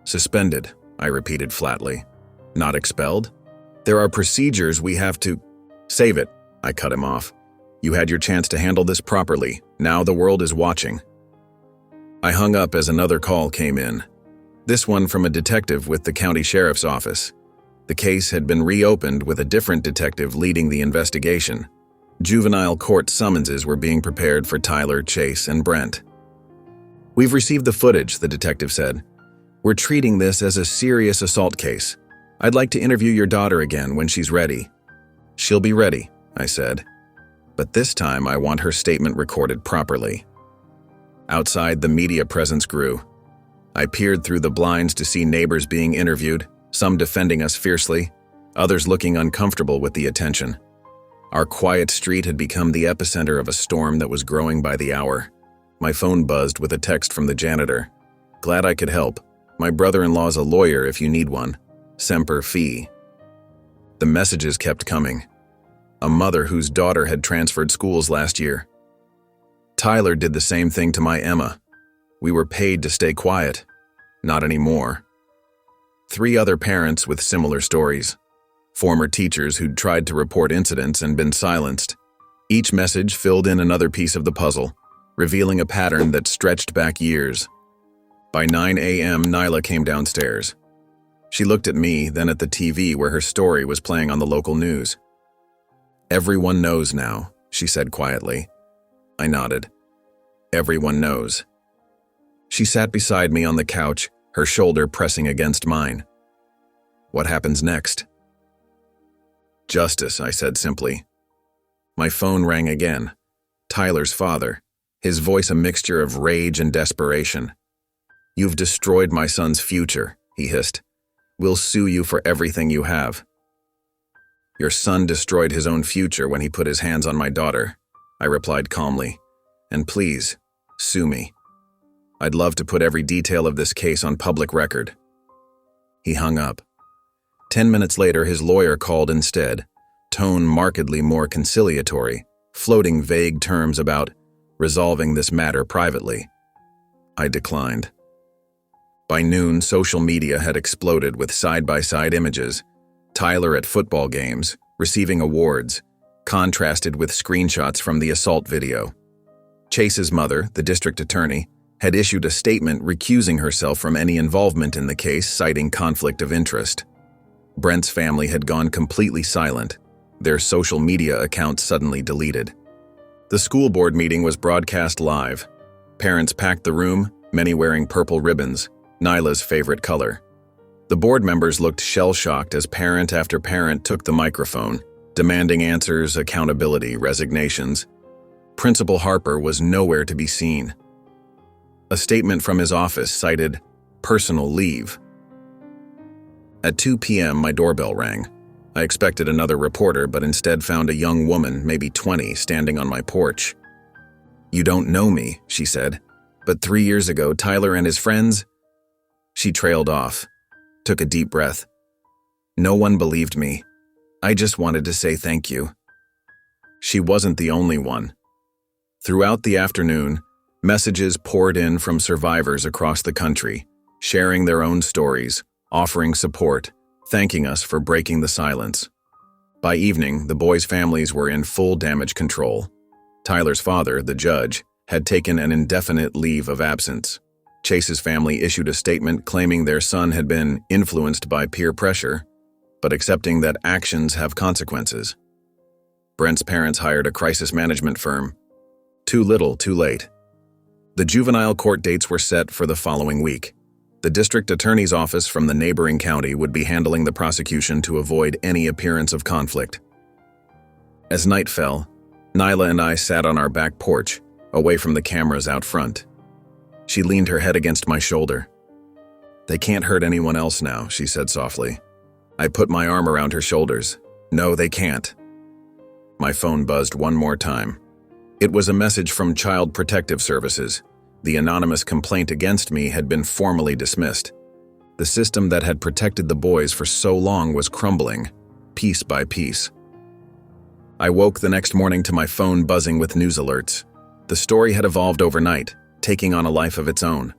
"Suspended," I repeated flatly. "Not expelled? There are procedures we have to—" "Save it," I cut him off. "You had your chance to handle this properly. Now the world is watching." I hung up as another call came in. This one from a detective with the county sheriff's office. The case had been reopened with a different detective leading the investigation. Juvenile court summonses were being prepared for Tyler, Chase, and Brent. "We've received the footage," the detective said. "We're treating this as a serious assault case. I'd like to interview your daughter again when she's ready." "She'll be ready," I said. "But this time I want her statement recorded properly." Outside, the media presence grew. I peered through the blinds to see neighbors being interviewed, some defending us fiercely, others looking uncomfortable with the attention. Our quiet street had become the epicenter of a storm that was growing by the hour. My phone buzzed with a text from the janitor. "Glad I could help. My brother-in-law's a lawyer if you need one. Semper Fi." The messages kept coming. A mother whose daughter had transferred schools last year. "Tyler did the same thing to my Emma. We were paid to stay quiet. Not anymore." 3 other parents with similar stories. Former teachers who'd tried to report incidents and been silenced. Each message filled in another piece of the puzzle, revealing a pattern that stretched back years. By 9 a.m., Nyla came downstairs. She looked at me, then at the TV where her story was playing on the local news. "Everyone knows now," she said quietly. I nodded. "Everyone knows." She sat beside me on the couch, her shoulder pressing against mine. "What happens next?" "Justice," I said simply. My phone rang again. Tyler's father, his voice a mixture of rage and desperation. "You've destroyed my son's future," he hissed. "We'll sue you for everything you have." "Your son destroyed his own future when he put his hands on my daughter," I replied calmly. "And please, sue me. I'd love to put every detail of this case on public record." He hung up. 10 minutes later, his lawyer called instead, tone markedly more conciliatory, floating vague terms about resolving this matter privately. I declined. By noon, social media had exploded with side-by-side images. Tyler at football games, receiving awards, contrasted with screenshots from the assault video. Chase's mother, the district attorney, had issued a statement recusing herself from any involvement in the case, citing conflict of interest. Brent's family had gone completely silent, their social media accounts suddenly deleted. The school board meeting was broadcast live. Parents packed the room, many wearing purple ribbons, Nyla's favorite color. The board members looked shell-shocked as parent after parent took the microphone, demanding answers, accountability, resignations. Principal Harper was nowhere to be seen. A statement from his office cited personal leave. At 2 p.m., my doorbell rang. I expected another reporter, but instead found a young woman, maybe 20, standing on my porch. "You don't know me," she said, "but 3 years ago, Tyler and his friends—" She trailed off, took a deep breath. "No one believed me. I just wanted to say thank you." She wasn't the only one. Throughout the afternoon, messages poured in from survivors across the country, sharing their own stories, offering support, thanking us for breaking the silence. By evening, the boys' families were in full damage control. Tyler's father, the judge, had taken an indefinite leave of absence. Chase's family issued a statement claiming their son had been influenced by peer pressure, but accepting that actions have consequences. Brent's parents hired a crisis management firm. Too little, too late. The juvenile court dates were set for the following week. The district attorney's office from the neighboring county would be handling the prosecution to avoid any appearance of conflict. As night fell, Nyla and I sat on our back porch, away from the cameras out front. She leaned her head against my shoulder. "They can't hurt anyone else now," she said softly. I put my arm around her shoulders. "No, they can't." My phone buzzed one more time. It was a message from Child Protective Services. The anonymous complaint against me had been formally dismissed. The system that had protected the boys for so long was crumbling, piece by piece. I woke the next morning to my phone buzzing with news alerts. The story had evolved overnight, taking on a life of its own.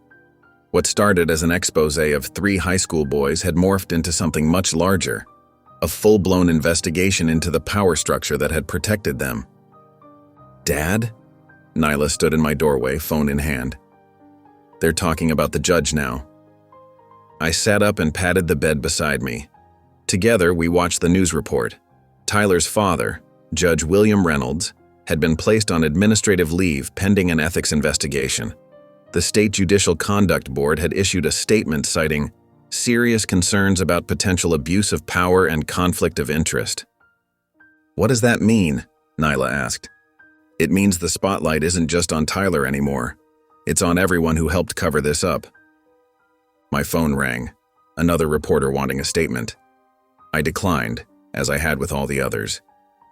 What started as an expose of 3 high school boys had morphed into something much larger, a full-blown investigation into the power structure that had protected them. "Dad?" Nyla stood in my doorway, phone in hand. "They're talking about the judge now." I sat up and patted the bed beside me. Together, we watched the news report. Tyler's father, Judge William Reynolds, had been placed on administrative leave pending an ethics investigation. The State Judicial Conduct Board had issued a statement citing serious concerns about potential abuse of power and conflict of interest. "What does that mean?" Nyla asked. "It means the spotlight isn't just on Tyler anymore. It's on everyone who helped cover this up." My phone rang, another reporter wanting a statement. I declined, as I had with all the others.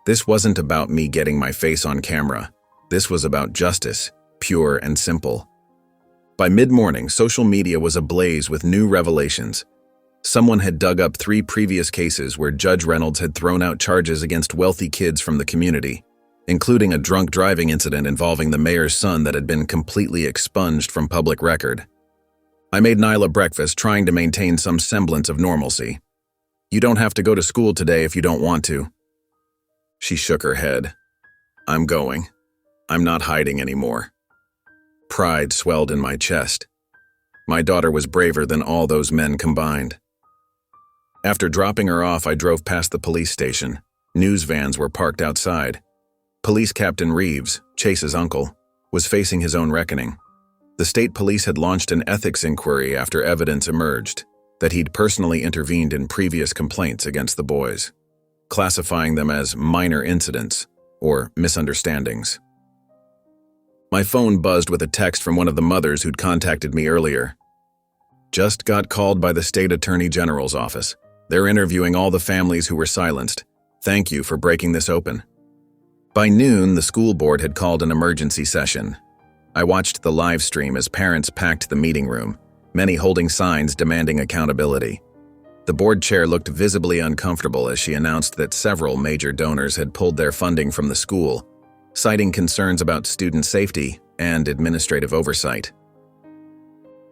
This wasn't about me getting my face on camera. This was about justice, pure and simple. By mid-morning, social media was ablaze with new revelations. Someone had dug up 3 previous cases where Judge Reynolds had thrown out charges against wealthy kids from the community, including a drunk driving incident involving the mayor's son that had been completely expunged from public record. I made Nyla breakfast, trying to maintain some semblance of normalcy. "You don't have to go to school today if you don't want to." She shook her head. "I'm going. I'm not hiding anymore." Pride swelled in my chest. My daughter was braver than all those men combined. After dropping her off, I drove past the police station. News vans were parked outside. Police Captain Reeves, Chase's uncle, was facing his own reckoning. The state police had launched an ethics inquiry after evidence emerged that he'd personally intervened in previous complaints against the boys, classifying them as minor incidents or misunderstandings. My phone buzzed with a text from one of the mothers who'd contacted me earlier. "Just got called by the state attorney general's office. They're interviewing all the families who were silenced. Thank you for breaking this open." By noon, the school board had called an emergency session. I watched the live stream as parents packed the meeting room, many holding signs demanding accountability. The board chair looked visibly uncomfortable as she announced that several major donors had pulled their funding from the school, citing concerns about student safety and administrative oversight.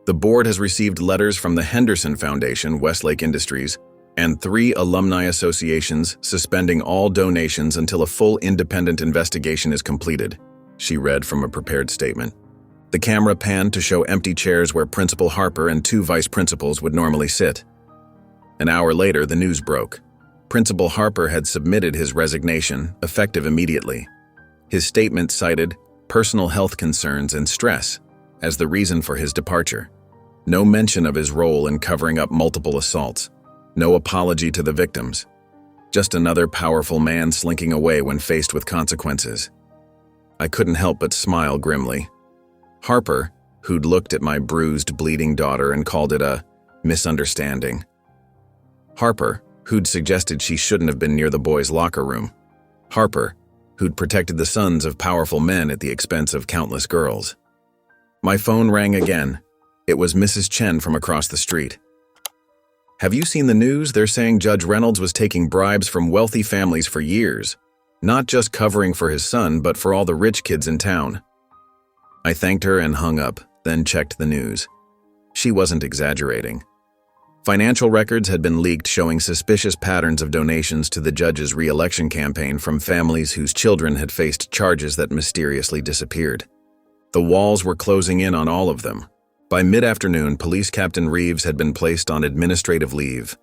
The board has received letters from the Henderson Foundation, Westlake Industries, and 3 alumni associations suspending all donations until a full independent investigation is completed, she read from a prepared statement. The camera panned to show empty chairs where Principal Harper and 2 vice principals would normally sit. An hour later, the news broke. Principal Harper had submitted his resignation, effective immediately. His statement cited personal health concerns and stress as the reason for his departure. No mention of his role in covering up multiple assaults. No apology to the victims. Just another powerful man slinking away when faced with consequences. I couldn't help but smile grimly. Harper, who'd looked at my bruised, bleeding daughter and called it a misunderstanding. Harper, who'd suggested she shouldn't have been near the boys' locker room. Harper, who'd protected the sons of powerful men at the expense of countless girls. My phone rang again. It was Mrs. Chen from across the street. Have you seen the news? They're saying Judge Reynolds was taking bribes from wealthy families for years, not just covering for his son, but for all the rich kids in town. I thanked her and hung up, then checked the news. She wasn't exaggerating. Financial records had been leaked showing suspicious patterns of donations to the judge's re-election campaign from families whose children had faced charges that mysteriously disappeared. The walls were closing in on all of them. By mid-afternoon, Police Captain Reeves had been placed on administrative leave.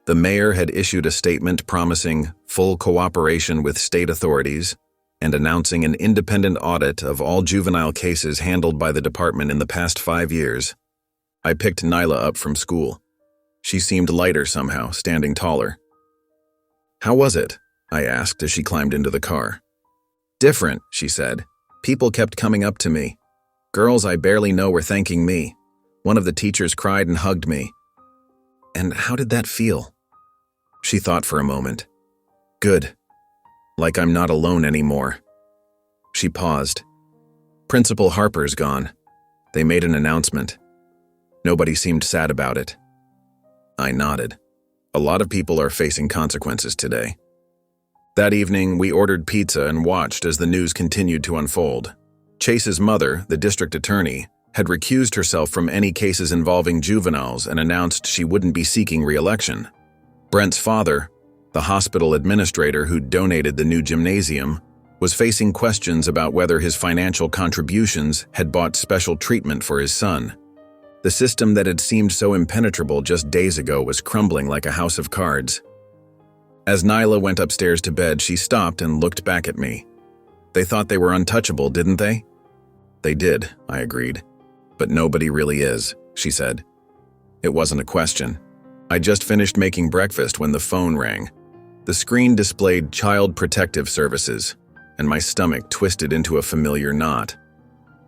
The mayor had issued a statement promising full cooperation with state authorities and announcing an independent audit of all juvenile cases handled by the department in the past 5 years. I picked Nyla up from school. She seemed lighter somehow, standing taller. "How was it?" I asked as she climbed into the car. "Different," she said. "People kept coming up to me. Girls I barely know were thanking me. One of the teachers cried and hugged me." "And how did that feel?" She thought for a moment. "Good. Like I'm not alone anymore." She paused. "Principal Harper's gone. They made an announcement. Nobody seemed sad about it." I nodded. A lot of people are facing consequences today. That evening, we ordered pizza and watched as the news continued to unfold. Chase's mother, the district attorney, had recused herself from any cases involving juveniles and announced she wouldn't be seeking re-election. Brent's father, the hospital administrator who donated the new gymnasium, was facing questions about whether his financial contributions had bought special treatment for his son. The system that had seemed so impenetrable just days ago was crumbling like a house of cards. As Nyla went upstairs to bed, she stopped and looked back at me. "They thought they were untouchable, didn't they?" "They did," I agreed. "But nobody really is," she said. It wasn't a question. I just finished making breakfast when the phone rang. The screen displayed Child Protective Services, and my stomach twisted into a familiar knot.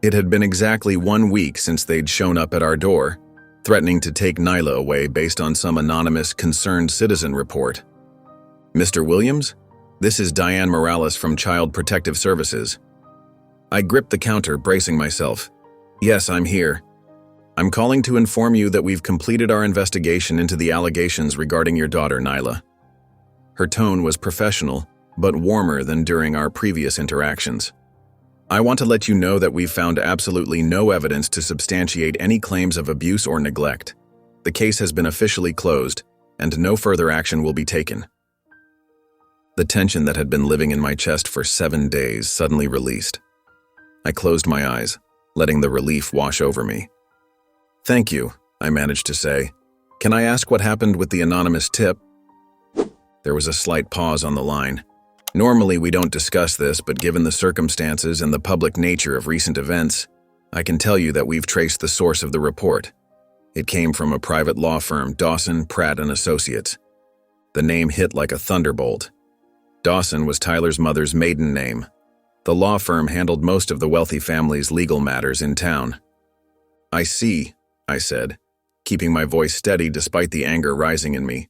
It had been exactly 1 week since they'd shown up at our door, threatening to take Nyla away based on some anonymous concerned citizen report. "Mr. Williams? This is Diane Morales from Child Protective Services." I gripped the counter, bracing myself. "Yes, I'm here. I'm calling to inform you that we've completed our investigation into the allegations regarding your daughter, Nyla." Her tone was professional, but warmer than during our previous interactions. "I want to let you know that we've found absolutely no evidence to substantiate any claims of abuse or neglect. The case has been officially closed, and no further action will be taken." The tension that had been living in my chest for 7 days suddenly released. I closed my eyes, letting the relief wash over me. "Thank you," I managed to say. "Can I ask what happened with the anonymous tip?" There was a slight pause on the line. "Normally we don't discuss this, but given the circumstances and the public nature of recent events, I can tell you that we've traced the source of the report. It came from a private law firm, Dawson, Pratt & Associates. The name hit like a thunderbolt. Dawson was Tyler's mother's maiden name. The law firm handled most of the wealthy family's legal matters in town." "I see," I said, keeping my voice steady despite the anger rising in me.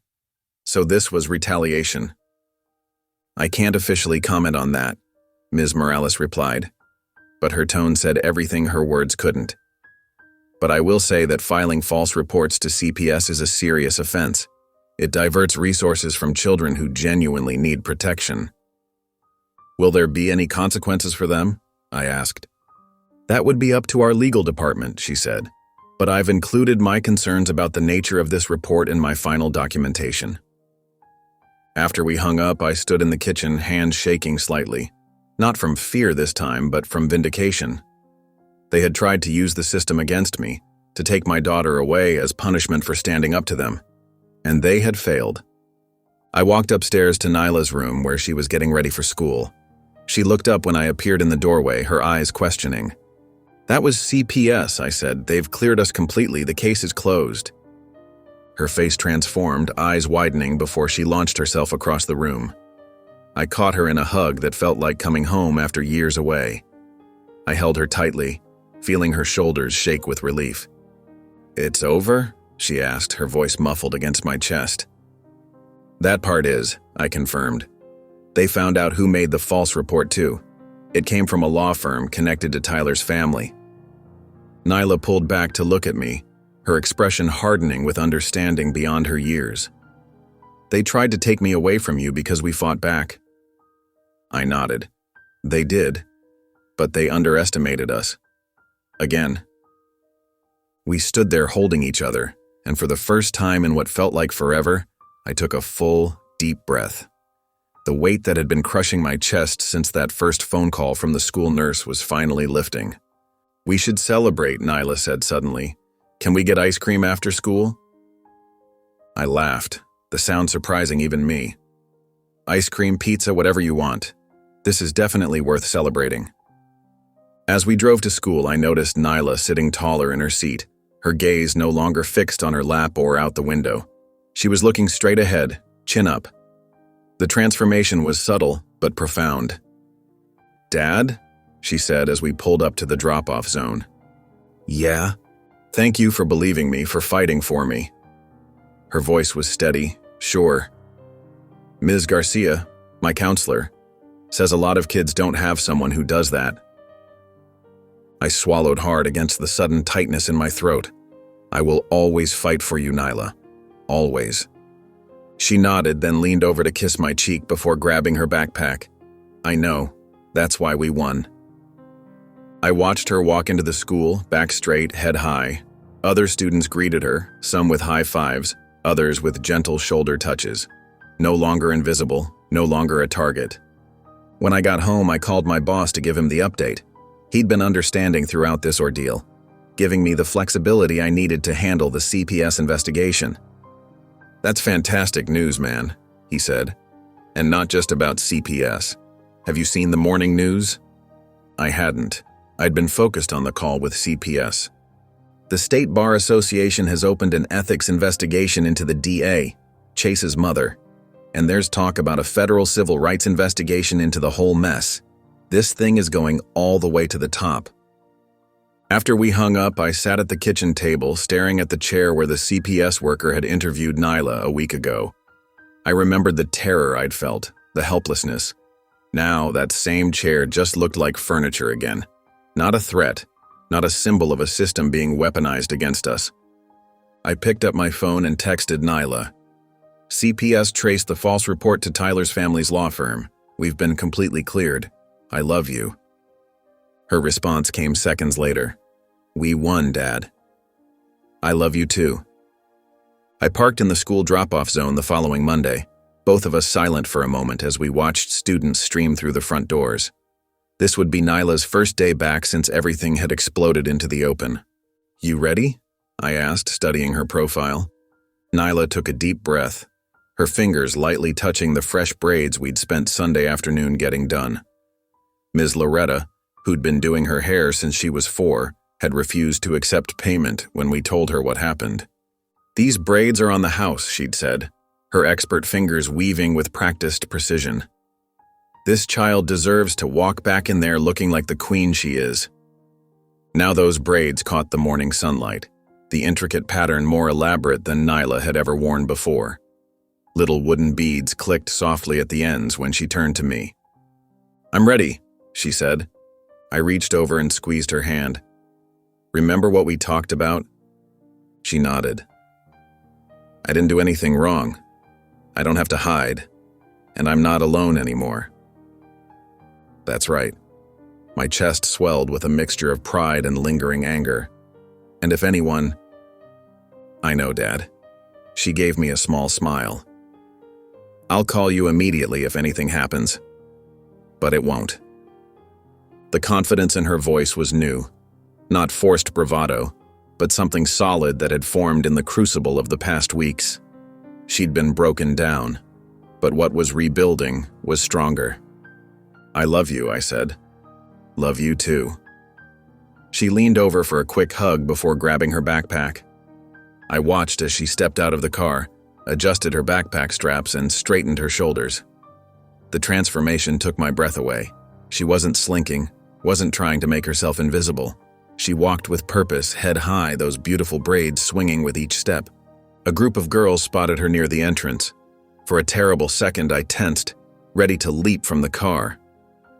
"So this was retaliation." "I can't officially comment on that," Ms. Morales replied, but her tone said everything her words couldn't. "But I will say that filing false reports to CPS is a serious offense. It diverts resources from children who genuinely need protection. Will there be any consequences for them? I asked. That would be up to our legal department, she said, but I've included my concerns about the nature of this report in my final documentation. After we hung up, I stood in the kitchen, hands shaking slightly. Not from fear this time, but from vindication. They had tried to use the system against me, to take my daughter away as punishment for standing up to them. And they had failed. I walked upstairs to Nyla's room where she was getting ready for school. She looked up when I appeared in the doorway, her eyes questioning. That was CPS, I said. They've cleared us completely. The case is closed. Her face transformed, eyes widening before she launched herself across the room. I caught her in a hug that felt like coming home after years away. I held her tightly, feeling her shoulders shake with relief. It's over? She asked, her voice muffled against my chest. That part is, I confirmed. They found out who made the false report too. It came from a law firm connected to Tyler's family. Nyla pulled back to look at me, her expression hardening with understanding beyond her years. They tried to take me away from you because we fought back. I nodded. They did, but they underestimated us. Again. We stood there holding each other, and for the first time in what felt like forever, I took a full, deep breath. The weight that had been crushing my chest since that first phone call from the school nurse was finally lifting. We should celebrate, Nyla said suddenly. Can we get ice cream after school? I laughed, the sound surprising even me. Ice cream, pizza, whatever you want. This is definitely worth celebrating. As we drove to school, I noticed Nyla sitting taller in her seat, her gaze no longer fixed on her lap or out the window. She was looking straight ahead, chin up. The transformation was subtle, but profound. Dad? She said as we pulled up to the drop-off zone. Yeah? Thank you for believing me, for fighting for me. Her voice was steady, sure. Ms. Garcia, my counselor, says a lot of kids don't have someone who does that. I swallowed hard against the sudden tightness in my throat. I will always fight for you, Nyla. Always. She nodded, then leaned over to kiss my cheek before grabbing her backpack. I know. That's why we won. I watched her walk into the school, back straight, head high. Other students greeted her, some with high fives, others with gentle shoulder touches. No longer invisible, no longer a target. When I got home, I called my boss to give him the update. He'd been understanding throughout this ordeal, giving me the flexibility I needed to handle the CPS investigation. That's fantastic news, man, he said. And not just about CPS. Have you seen the morning news? I hadn't. I'd been focused on the call with CPS. The State Bar Association has opened an ethics investigation into the DA, Chase's mother. And there's talk about a federal civil rights investigation into the whole mess. This thing is going all the way to the top. After we hung up, I sat at the kitchen table, staring at the chair where the CPS worker had interviewed Nyla a week ago. I remembered the terror I'd felt, the helplessness. Now, that same chair just looked like furniture again. Not a threat, not a symbol of a system being weaponized against us. I picked up my phone and texted Nyla. CPS traced the false report to Tyler's family's law firm. We've been completely cleared. I love you. Her response came seconds later. We won, Dad. I love you too. I parked in the school drop-off zone the following Monday, both of us silent for a moment as we watched students stream through the front doors. This would be Nyla's first day back since everything had exploded into the open. You ready? I asked, studying her profile. Nyla took a deep breath, her fingers lightly touching the fresh braids we'd spent Sunday afternoon getting done. Ms. Loretta, who'd been doing her hair since she was 4, had refused to accept payment when we told her what happened. These braids are on the house, she'd said, her expert fingers weaving with practiced precision. This child deserves to walk back in there looking like the queen she is. Now those braids caught the morning sunlight, the intricate pattern more elaborate than Nyla had ever worn before. Little wooden beads clicked softly at the ends when she turned to me. I'm ready, she said. I reached over and squeezed her hand. Remember what we talked about? She nodded. I didn't do anything wrong, I don't have to hide, and I'm not alone anymore. That's right. My chest swelled with a mixture of pride and lingering anger. And if anyone... I know, Dad. She gave me a small smile. I'll call you immediately if anything happens. But it won't. The confidence in her voice was new, not forced bravado, but something solid that had formed in the crucible of the past weeks. She'd been broken down, but what was rebuilding was stronger. I love you, I said. Love you too. She leaned over for a quick hug before grabbing her backpack. I watched as she stepped out of the car, adjusted her backpack straps, and straightened her shoulders. The transformation took my breath away. She wasn't slinking, wasn't trying to make herself invisible. She walked with purpose, head high, those beautiful braids swinging with each step. A group of girls spotted her near the entrance. For a terrible second, I tensed, ready to leap from the car.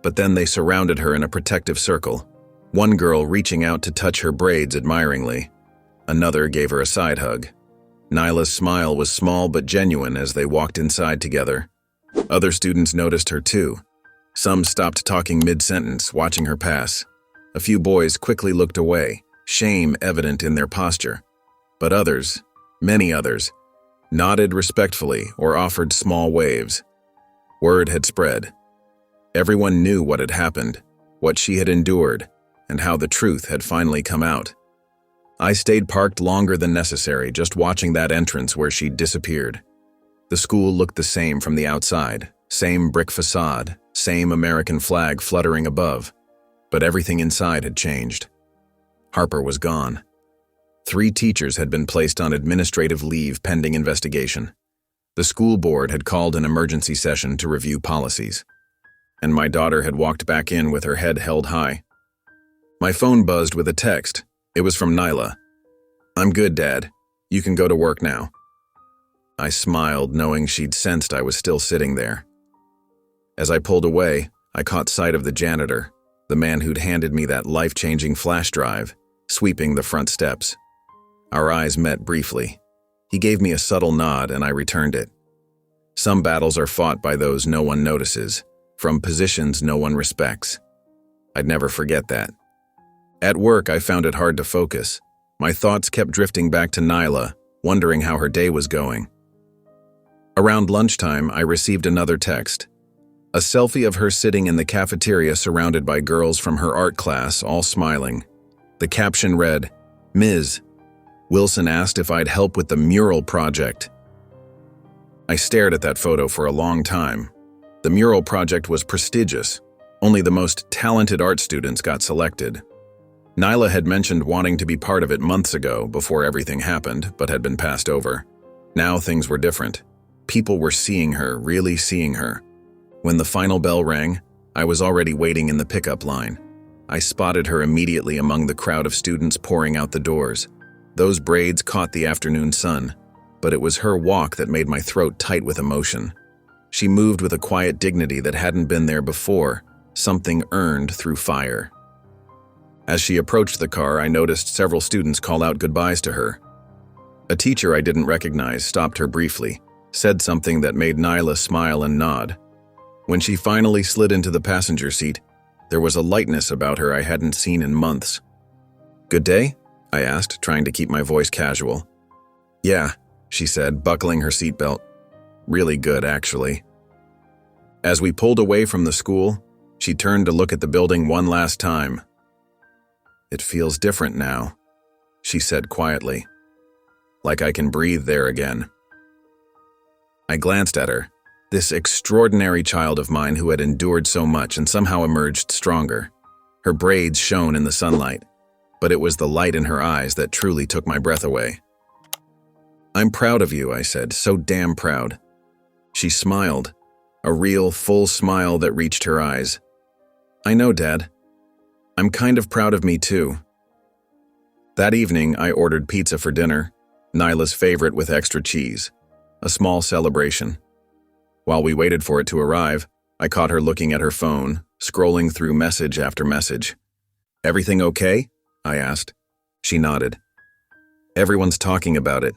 But then they surrounded her in a protective circle, one girl reaching out to touch her braids admiringly. Another gave her a side hug. Nyla's smile was small but genuine as they walked inside together. Other students noticed her too. Some stopped talking mid-sentence, watching her pass. A few boys quickly looked away, shame evident in their posture. But others, many others, nodded respectfully or offered small waves. Word had spread. Everyone knew what had happened, what she had endured, and how the truth had finally come out. I stayed parked longer than necessary, just watching that entrance where she disappeared. The school looked the same from the outside, same brick facade, same American flag fluttering above, but everything inside had changed. Harper was gone. 3 teachers had been placed on administrative leave pending investigation. The school board had called an emergency session to review policies. And my daughter had walked back in with her head held high. My phone buzzed with a text. It was from Nyla. "I'm good, Dad. You can go to work now." I smiled, knowing she'd sensed I was still sitting there. As I pulled away, I caught sight of the janitor, the man who'd handed me that life-changing flash drive, sweeping the front steps. Our eyes met briefly. He gave me a subtle nod and I returned it. Some battles are fought by those no one notices, from positions no one respects. I'd never forget that. At work, I found it hard to focus. My thoughts kept drifting back to Nyla, wondering how her day was going. Around lunchtime, I received another text. A selfie of her sitting in the cafeteria surrounded by girls from her art class, all smiling. The caption read, "Ms. Wilson asked if I'd help with the mural project." I stared at that photo for a long time. The mural project was prestigious. Only the most talented art students got selected. Nyla had mentioned wanting to be part of it months ago before everything happened, but had been passed over. Now things were different. People were seeing her, really seeing her. When the final bell rang, I was already waiting in the pickup line. I spotted her immediately among the crowd of students pouring out the doors. Those braids caught the afternoon sun, but it was her walk that made my throat tight with emotion. She moved with a quiet dignity that hadn't been there before, something earned through fire. As she approached the car, I noticed several students call out goodbyes to her. A teacher I didn't recognize stopped her briefly, said something that made Nyla smile and nod. When she finally slid into the passenger seat, there was a lightness about her I hadn't seen in months. "Good day?" I asked, trying to keep my voice casual. "Yeah," she said, buckling her seatbelt. "Really good, actually." As we pulled away from the school, she turned to look at the building one last time. "It feels different now," she said quietly. "Like I can breathe there again." I glanced at her, this extraordinary child of mine who had endured so much and somehow emerged stronger. Her braids shone in the sunlight, but it was the light in her eyes that truly took my breath away. "I'm proud of you," I said, "so damn proud." She smiled, a real, full smile that reached her eyes. "I know, Dad. I'm kind of proud of me, too." That evening, I ordered pizza for dinner, Nyla's favorite with extra cheese, a small celebration. While we waited for it to arrive, I caught her looking at her phone, scrolling through message after message. "Everything okay?" I asked. She nodded. "Everyone's talking about it.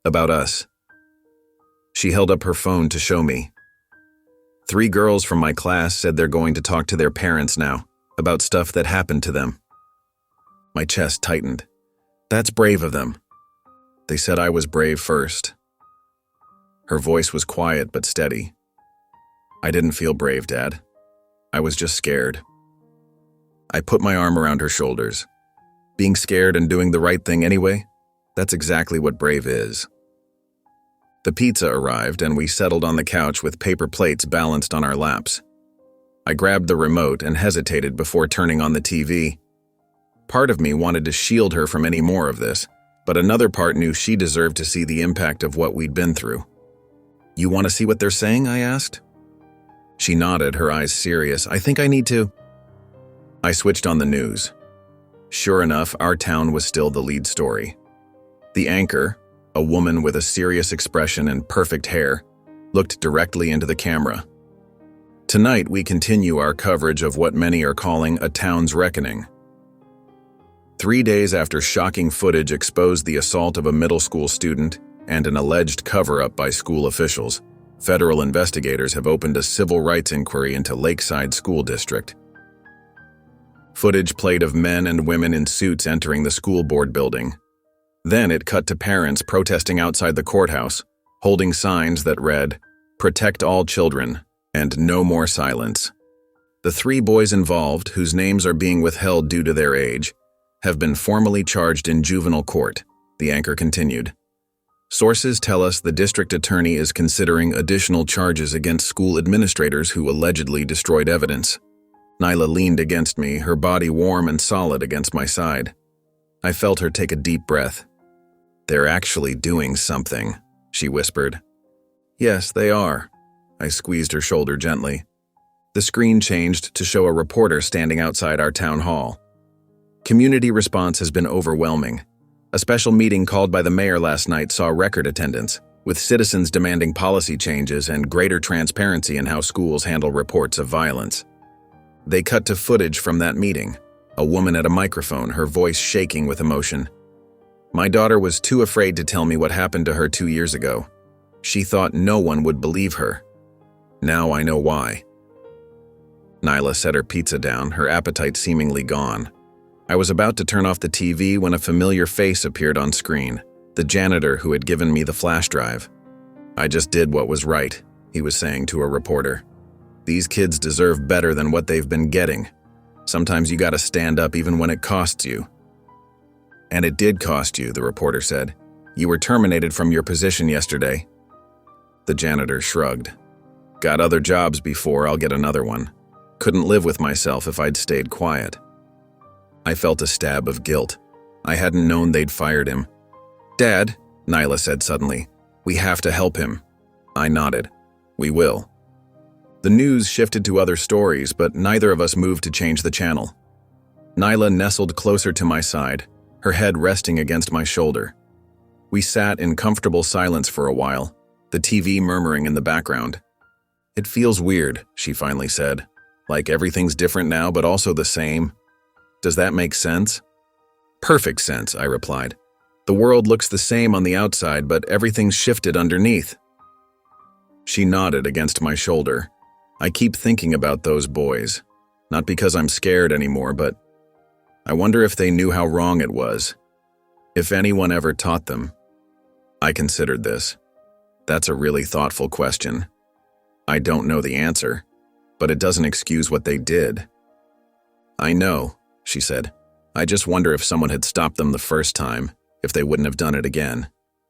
About us." She held up her phone to show me. 3 girls from my class said they're going to talk to their parents now about stuff that happened to them. My chest tightened. That's brave of them. They said I was brave first. Her voice was quiet but steady. I didn't feel brave, Dad. I was just scared. I put my arm around her shoulders. Being scared and doing the right thing anyway, that's exactly what brave is. The pizza arrived and we settled on the couch with paper plates balanced on our laps. I grabbed the remote and hesitated before turning on the TV. Part of me wanted to shield her from any more of this, but another part knew she deserved to see the impact of what we'd been through. You want to see what they're saying? I asked. She nodded, her eyes serious. I think I need to. I switched on the news. Sure enough, our town was still the lead story. The anchor, a woman with a serious expression and perfect hair, looked directly into the camera. Tonight, we continue our coverage of what many are calling a town's reckoning. 3 days after shocking footage exposed the assault of a middle school student and an alleged cover-up by school officials, federal investigators have opened a civil rights inquiry into Lakeside School District. Footage played of men and women in suits entering the school board building. Then it cut to parents protesting outside the courthouse, holding signs that read, "Protect all children," and "No more silence." The 3 boys involved, whose names are being withheld due to their age, have been formally charged in juvenile court, the anchor continued. Sources tell us the district attorney is considering additional charges against school administrators who allegedly destroyed evidence. Nyla leaned against me, her body warm and solid against my side. I felt her take a deep breath. They're actually doing something, she whispered. Yes, they are. I squeezed her shoulder gently. The screen changed to show a reporter standing outside our town hall. Community response has been overwhelming. A special meeting called by the mayor last night saw record attendance, with citizens demanding policy changes and greater transparency in how schools handle reports of violence. They cut to footage from that meeting, a woman at a microphone, her voice shaking with emotion. My daughter was too afraid to tell me what happened to her 2 years ago. She thought no one would believe her. Now I know why. Nyla set her pizza down, her appetite seemingly gone. I was about to turn off the TV when a familiar face appeared on screen, the janitor who had given me the flash drive. I just did what was right, he was saying to a reporter. These kids deserve better than what they've been getting. Sometimes you gotta stand up even when it costs you. And it did cost you, the reporter said. You were terminated from your position yesterday. The janitor shrugged. Got other jobs before, I'll get another one. Couldn't live with myself if I'd stayed quiet. I felt a stab of guilt. I hadn't known they'd fired him. Dad, Nyla said suddenly, we have to help him. I nodded. We will. The news shifted to other stories, but neither of us moved to change the channel. Nyla nestled closer to my side, her head resting against my shoulder. We sat in comfortable silence for a while, the TV murmuring in the background. It feels weird, she finally said. Like everything's different now, but also the same. Does that make sense? Perfect sense, I replied. The world looks the same on the outside, but everything's shifted underneath. She nodded against my shoulder. I keep thinking about those boys. Not because I'm scared anymore, but I wonder if they knew how wrong it was. If anyone ever taught them. I considered this. That's a really thoughtful question. I don't know the answer, but it doesn't excuse what they did. I know, she said. I just wonder if someone had stopped them the first time, if they wouldn't have done it again.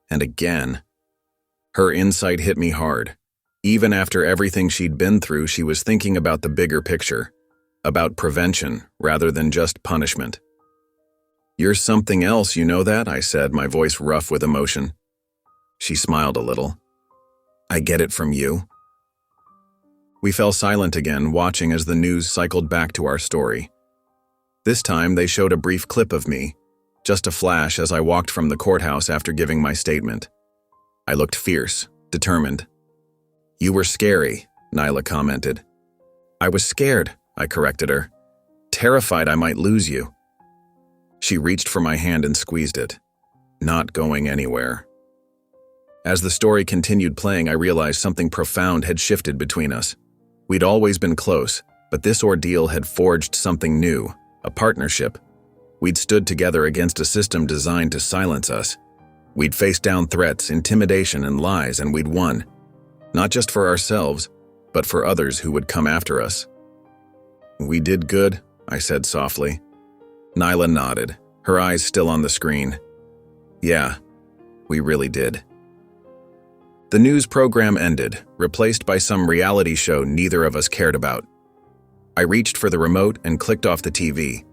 And again. Her insight hit me hard. Even after everything she'd been through, she was thinking about the bigger picture, about prevention rather than just punishment. You're something else, you know that? I said, my voice rough with emotion. She smiled a little. I get it from you. We fell silent again, watching as the news cycled back to our story. This time, they showed a brief clip of me, just a flash as I walked from the courthouse after giving my statement. I looked fierce, determined. You were scary, Nyla commented. I was scared, I corrected her. Terrified I might lose you. She reached for my hand and squeezed it. Not going anywhere. As the story continued playing, I realized something profound had shifted between us. We'd always been close, but this ordeal had forged something new, a partnership. We'd stood together against a system designed to silence us. We'd faced down threats, intimidation, and lies, and we'd won. Not just for ourselves, but for others who would come after us. "We did good," I said softly. Nyla nodded, her eyes still on the screen. "Yeah, we really did." The news program ended, replaced by some reality show neither of us cared about. I reached for the remote and clicked off the TV.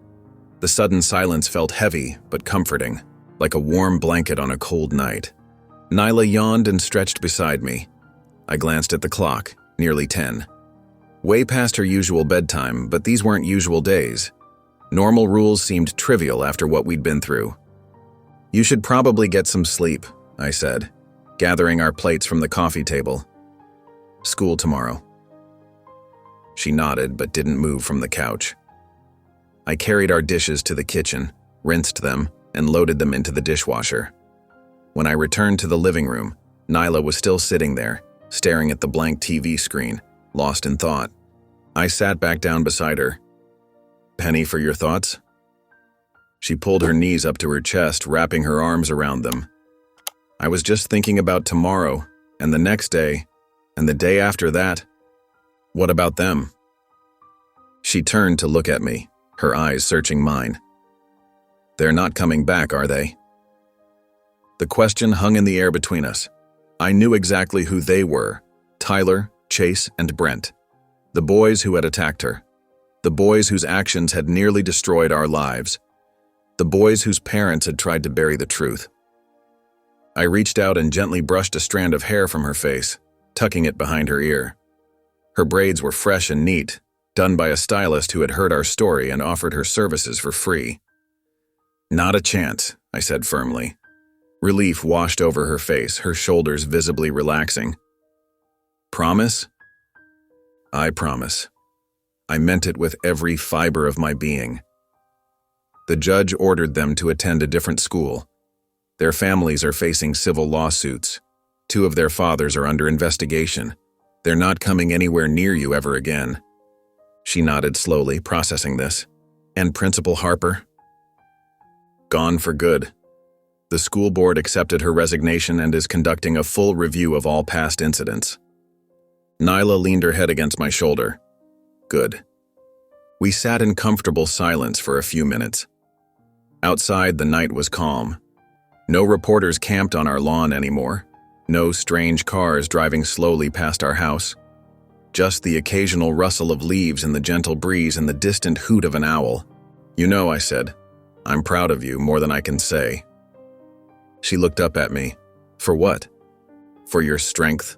The sudden silence felt heavy but comforting, like a warm blanket on a cold night. Nyla yawned and stretched beside me. I glanced at the clock, nearly 10. Way past her usual bedtime, but these weren't usual days. Normal rules seemed trivial after what we'd been through. "You should probably get some sleep," I said, gathering our plates from the coffee table. "School tomorrow." She nodded but didn't move from the couch. I carried our dishes to the kitchen, rinsed them, and loaded them into the dishwasher. When I returned to the living room, Nyla was still sitting there, staring at the blank TV screen, lost in thought. I sat back down beside her. "Penny, for your thoughts?" She pulled her knees up to her chest, wrapping her arms around them. "I was just thinking about tomorrow, and the next day, and the day after that. What about them?" She turned to look at me, her eyes searching mine. "They're not coming back, are they?" The question hung in the air between us. I knew exactly who they were: Tyler, Chase, and Brent. The boys who had attacked her. The boys whose actions had nearly destroyed our lives. The boys whose parents had tried to bury the truth. I reached out and gently brushed a strand of hair from her face, tucking it behind her ear. Her braids were fresh and neat, done by a stylist who had heard our story and offered her services for free. "Not a chance," I said firmly. Relief washed over her face, her shoulders visibly relaxing. "Promise?" "I promise." I meant it with every fiber of my being. The judge ordered them to attend a different school. Their families are facing civil lawsuits. 2 of their fathers are under investigation. They're not coming anywhere near you ever again. She nodded slowly, processing this. "And Principal Harper?" "Gone for good. The school board accepted her resignation and is conducting a full review of all past incidents." Nyla leaned her head against my shoulder. "Good." We sat in comfortable silence for a few minutes. Outside, the night was calm. No reporters camped on our lawn anymore. No strange cars driving slowly past our house. Just the occasional rustle of leaves in the gentle breeze and the distant hoot of an owl. "You know," I said, "I'm proud of you more than I can say." She looked up at me. "For what?" "For your strength.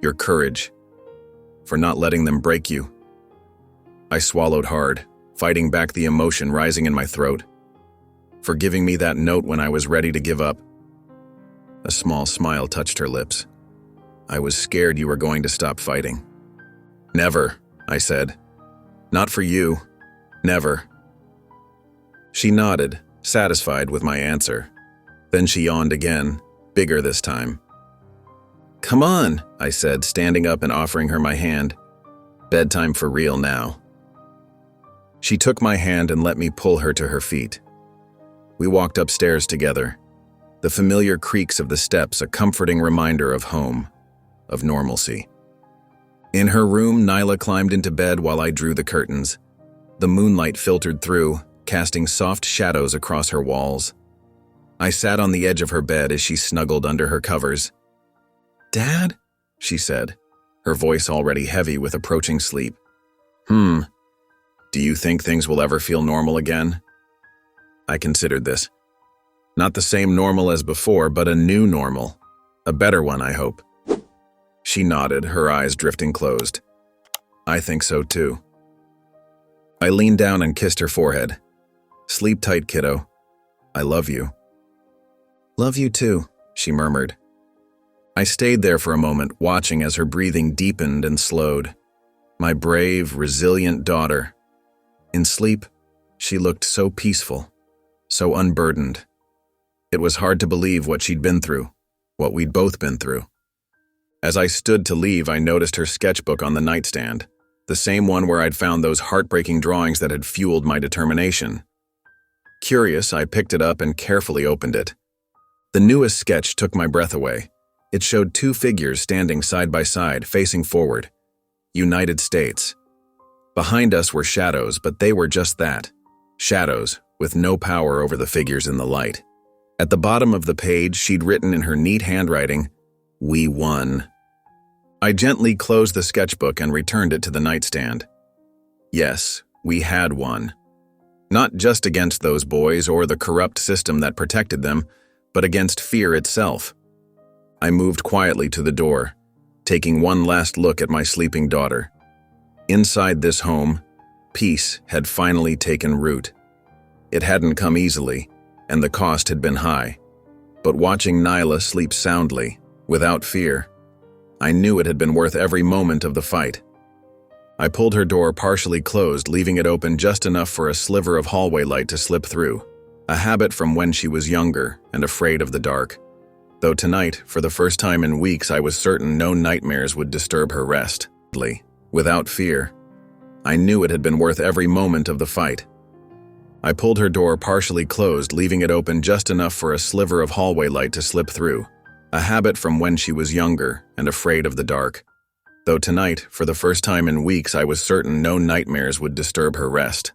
Your courage. For not letting them break you." I swallowed hard, fighting back the emotion rising in my throat. "For giving me that note when I was ready to give up." A small smile touched her lips. "I was scared you were going to stop fighting." "Never," I said. "Not for you. Never." She nodded, satisfied with my answer. Then she yawned again, bigger this time. "Come on," I said, standing up and offering her my hand. "Bedtime for real now." She took my hand and let me pull her to her feet. We walked upstairs together. The familiar creaks of the steps, a comforting reminder of home, of normalcy. In her room, Nyla climbed into bed while I drew the curtains. The moonlight filtered through, casting soft shadows across her walls. I sat on the edge of her bed as she snuggled under her covers. "Dad?" she said, her voice already heavy with approaching sleep. Do you think things will ever feel normal again?" I considered this. Not the same normal as before, but a new normal. A better one, I hope. She nodded, her eyes drifting closed. "I think so too." I leaned down and kissed her forehead. "Sleep tight, kiddo. I love you." "Love you too," she murmured. I stayed there for a moment, watching as her breathing deepened and slowed. My brave, resilient daughter. In sleep, she looked so peaceful, so unburdened. It was hard to believe what she'd been through, what we'd both been through. As I stood to leave, I noticed her sketchbook on the nightstand, the same one where I'd found those heartbreaking drawings that had fueled my determination. Curious, I picked it up and carefully opened it. The newest sketch took my breath away. It showed two figures standing side by side, facing forward. United States. Behind us were shadows, but they were just that. Shadows, with no power over the figures in the light. At the bottom of the page, she'd written in her neat handwriting, "We won." I gently closed the sketchbook and returned it to the nightstand. Yes, we had won. Not just against those boys or the corrupt system that protected them, but against fear itself. I moved quietly to the door, taking one last look at my sleeping daughter. Inside this home, peace had finally taken root. It hadn't come easily, and the cost had been high. But watching Nyla sleep soundly, without fear, I knew it had been worth every moment of the fight. I pulled her door partially closed, leaving it open just enough for a sliver of hallway light to slip through, a habit from when she was younger and afraid of the dark. Though tonight, for the first time in weeks, I was certain no nightmares would disturb her rest. Without fear, I knew it had been worth every moment of the fight. I pulled her door partially closed, leaving it open just enough for a sliver of hallway light to slip through, a habit from when she was younger and afraid of the dark. Though tonight, for the first time in weeks, I was certain no nightmares would disturb her rest.